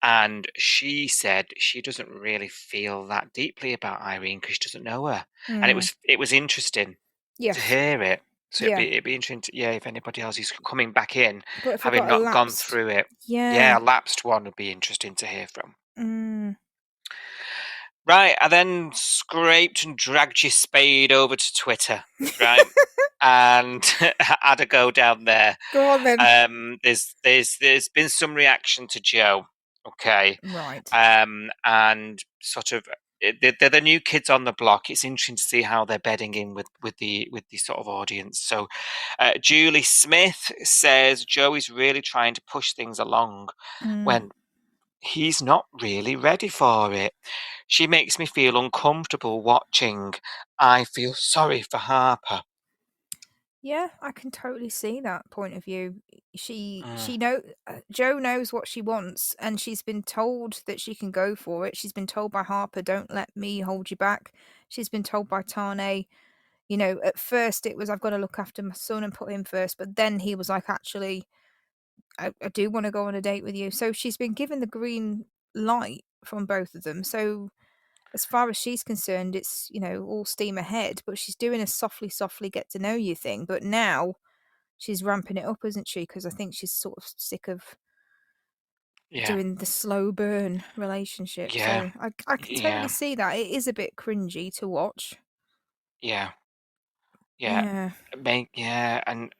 And she said she doesn't really feel that deeply about Irene because she doesn't know her, and it was interesting to hear it. So it'd be interesting, if anybody else is coming back in, But if having not gone through it, a lapsed one would be interesting to hear from. Right, I then scraped and dragged your spade over to Twitter, right, and had a go down there. Go on then. There's been some reaction to Joe, okay, right, and sort of they're the new kids on the block. It's interesting to see how they're bedding in with the sort of audience. So, Julie Smith says Joe is really trying to push things along when he's not really ready for it. She makes me feel uncomfortable watching. I feel sorry for Harper. Yeah, I can totally see that point of view. Joe knows what she wants, and she's been told that she can go for it. She's been told by Harper, "Don't let me hold you back." She's been told by Tane, at first it was, "I've got to look after my son and put him first," but then he was like, "Actually, I do want to go on a date with you." So she's been given the green light from both of them. So as far as she's concerned, it's, all steam ahead, but she's doing a softly get to know you thing. But now she's ramping it up, isn't she? Because I think she's sort of sick of doing the slow burn relationship. Yeah. So I can totally see that. It is a bit cringy to watch. Yeah. And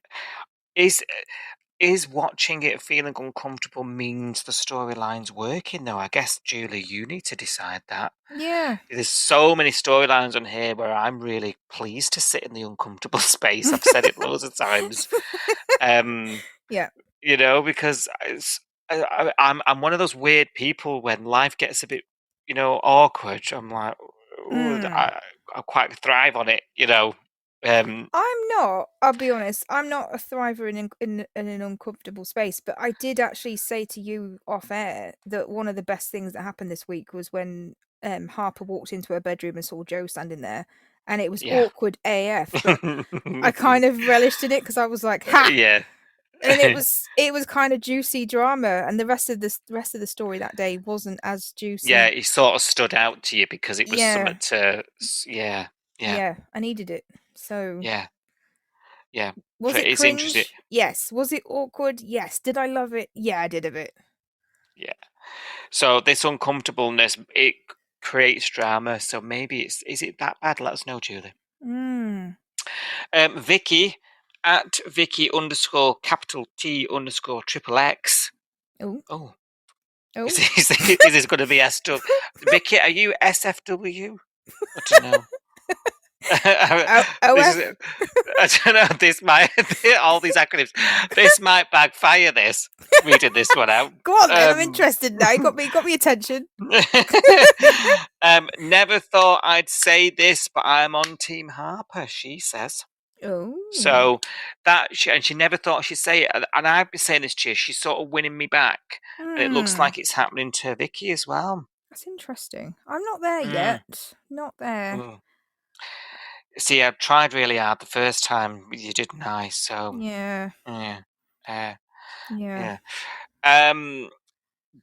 is watching it feeling uncomfortable means the storyline's working, though? I guess, Julie, you need to decide that. Yeah. There's so many storylines on here where I'm really pleased to sit in the uncomfortable space. I've said it loads of times. Yeah. Because I'm one of those weird people when life gets a bit, awkward. I'm like, I quite thrive on it, I'm not. I'll be honest. I'm not a thriver in an uncomfortable space. But I did actually say to you off air that one of the best things that happened this week was when Harper walked into her bedroom and saw Joe standing there, and it was awkward AF. But I kind of relished in it because I was like, "Ha!" Yeah. And it was kind of juicy drama, and the rest of the story that day wasn't as juicy. Yeah, it sort of stood out to you because it was something to. Yeah, I needed it. So yeah. Was it it's cringe? interesting. Yes. Was it awkward? Yes. Did I love it? Yeah, I did a bit. Yeah. So this uncomfortableness, it creates drama. So maybe is it that bad? Let us know, Julie. Vicky at Vicky _T_XXX. Oh. Is this going to be S? Vicky, are you SFW? I don't know. This is, I don't know. This might all these acronyms. This might backfire. This reading this one out. Go on then, I'm interested now. You got me attention. Never thought I'd say this, but I'm on Team Harper. She says. Oh. So she never thought she'd say it, and I've been saying this to you. She's sort of winning me back, and it looks like it's happening to Vicky as well. That's interesting. I'm not there yet. Not there. See, I tried really hard the first time you did nice, so Yeah.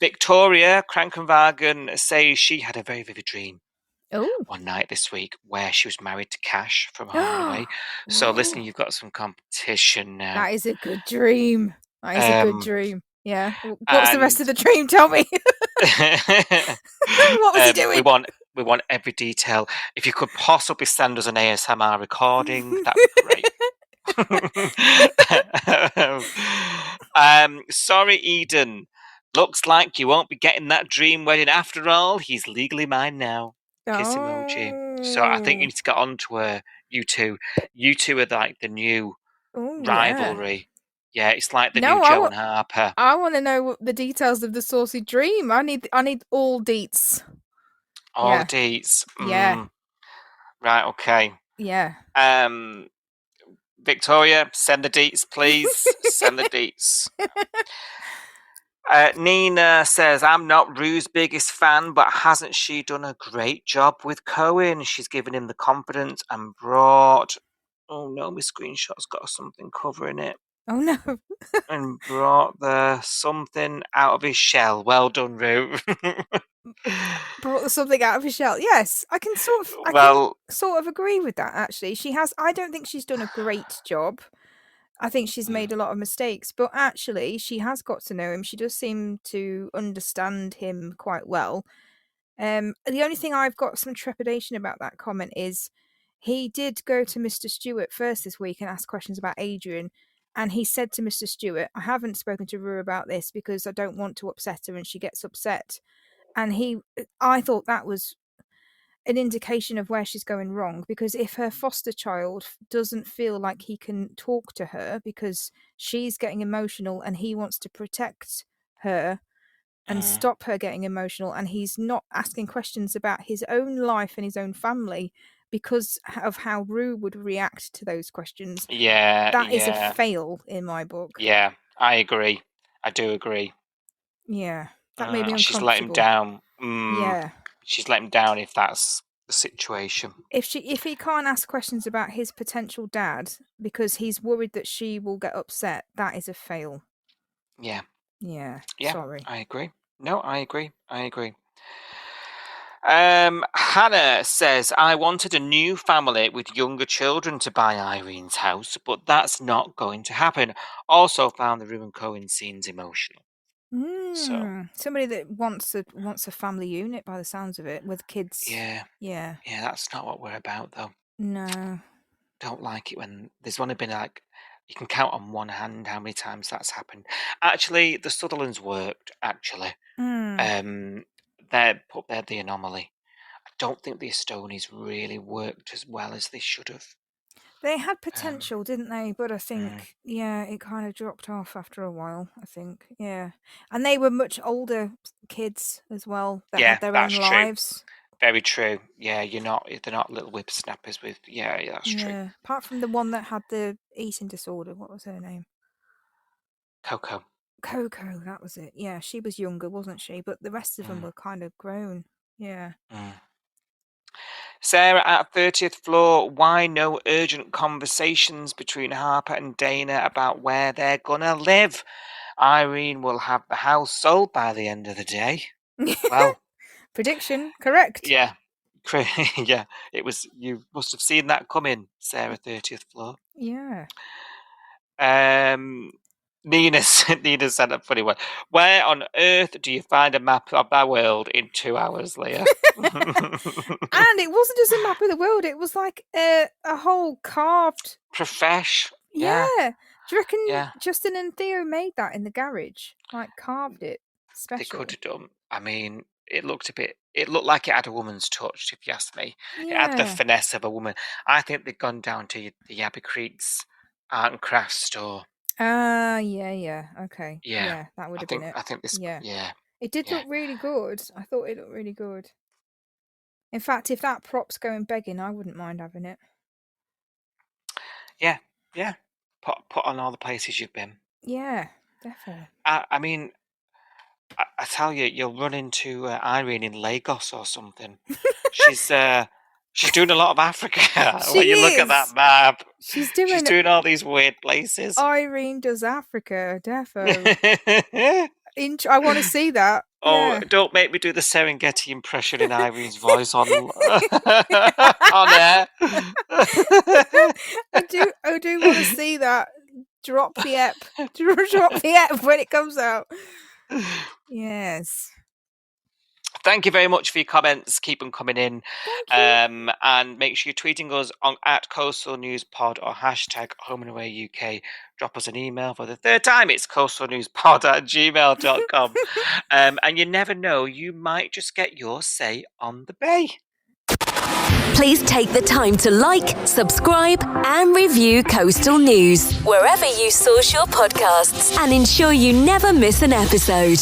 Victoria Krankenwagen says she had a very vivid dream Oh. one night this week where she was married to Cash from Home and Away. So listen, you've got some competition now. That is a good dream. That is a good dream. Yeah. What's the rest of the dream? Tell me. What was he doing? We want every detail. If you could possibly send us an ASMR recording, that'd be great. Sorry, Eden. Looks like you won't be getting that dream wedding after all. He's legally mine now. Kiss emoji. So I think you need to get on to her. You two are like the new rivalry. Yeah, it's like the new Joe and Harper. I want to know the details of the saucy dream. I need all deets. All deets. Yeah. Right. Okay. Yeah. Victoria, send the deets, please. Send the deets. Nina says, I'm not Rue's biggest fan, but hasn't she done a great job with Cohen? She's given him the confidence and brought... Oh no, my screenshot's got something covering it. Oh no. And brought the something out of his shell. Well done, Rue. Brought something out of his shell. Yes, I can sort of agree with that, actually. I don't think she's done a great job. I think she's made a lot of mistakes, but actually she has got to know him. She does seem to understand him quite well. The only thing I've got some trepidation about that comment is he did go to Mr. Stewart first this week and ask questions about Adrian. And he said to Mr. Stewart, I haven't spoken to Rue about this because I don't want to upset her and she gets upset. And I thought that was an indication of where she's going wrong, because if her foster child doesn't feel like he can talk to her because she's getting emotional and he wants to protect her and stop her getting emotional, and he's not asking questions about his own life and his own family because of how Rue would react to those questions, that is a fail in my book. Yeah, I agree. I do agree. Yeah, that made me uncomfortable. She's let him down. Yeah. She's let him down if that's the situation. If he can't ask questions about his potential dad because he's worried that she will get upset, that is a fail. Yeah. Yeah. Sorry. I agree. No, I agree. Hannah says, I wanted a new family with younger children to buy Irene's house, but that's not going to happen. Also found the Rue and Cohen scenes emotional. So somebody that wants a family unit by the sounds of it, with kids. Yeah, that's not what we're about, though. No, don't like it when there's only been like, you can count on one hand how many times that's happened. Actually, the Sutherlands worked. They're the anomaly. I don't think the Estonies really worked as well as they should have. They had potential, didn't they? But I think, it kind of dropped off after a while, I think. Yeah. And they were much older kids as well that had their own lives. Very true. Yeah, they're not little whippersnappers with, that's true. Apart from the one that had the eating disorder. What was her name? Coco, that was it. Yeah, she was younger, wasn't she? But the rest of them were kind of grown. Yeah. Sarah at 30th floor, why no urgent conversations between Harper and Dana about where they're gonna live? Irene will have the house sold by the end of the day. Well, prediction correct. Yeah. It was. You must have seen that coming, Sarah, 30th floor. Yeah. Nina sent a funny one. Where on earth do you find a map of our world in 2 hours, Leah? And it wasn't just a map of the world, it was like a whole carved... Profesh. Yeah. Do you reckon Justin and Theo made that in the garage? Like, carved it special? They could have done. I mean, it looked like it had a woman's touch, if you ask me. It had the Yeah. finesse of a woman. I think they'd gone down to the Yabby Creek's art and crafts store. Yeah. Okay. Yeah. Yeah, that would have been it. I think this. Yeah. Yeah. It did Yeah. look really good. I thought it looked really good. In fact, if that prop's going begging, I wouldn't mind having it. Yeah. Yeah. Put on all the places you've been. Yeah, definitely. I mean, I tell you, you'll run into Irene in Lagos or something. She's doing a lot of Africa. When you look at that is. map, She's she's doing doing all these weird places. Irene does Africa, defo. I want to see that. Oh, Yeah. don't make me do the Serengeti impression in Irene's voice on on air. I do want to see that. Drop the ep. Drop the ep when it comes out. Yes. Thank you very much for your comments. Keep them coming in. Thank you. And make sure you're tweeting us on at Coastal News Pod or hashtag Home and Away UK. Drop us an email for the third time. It's coastalnewspod@gmail.com. And you never know, you might just get your say on the bay. Please take the time to like, subscribe, and review Coastal News wherever you source your podcasts and ensure you never miss an episode.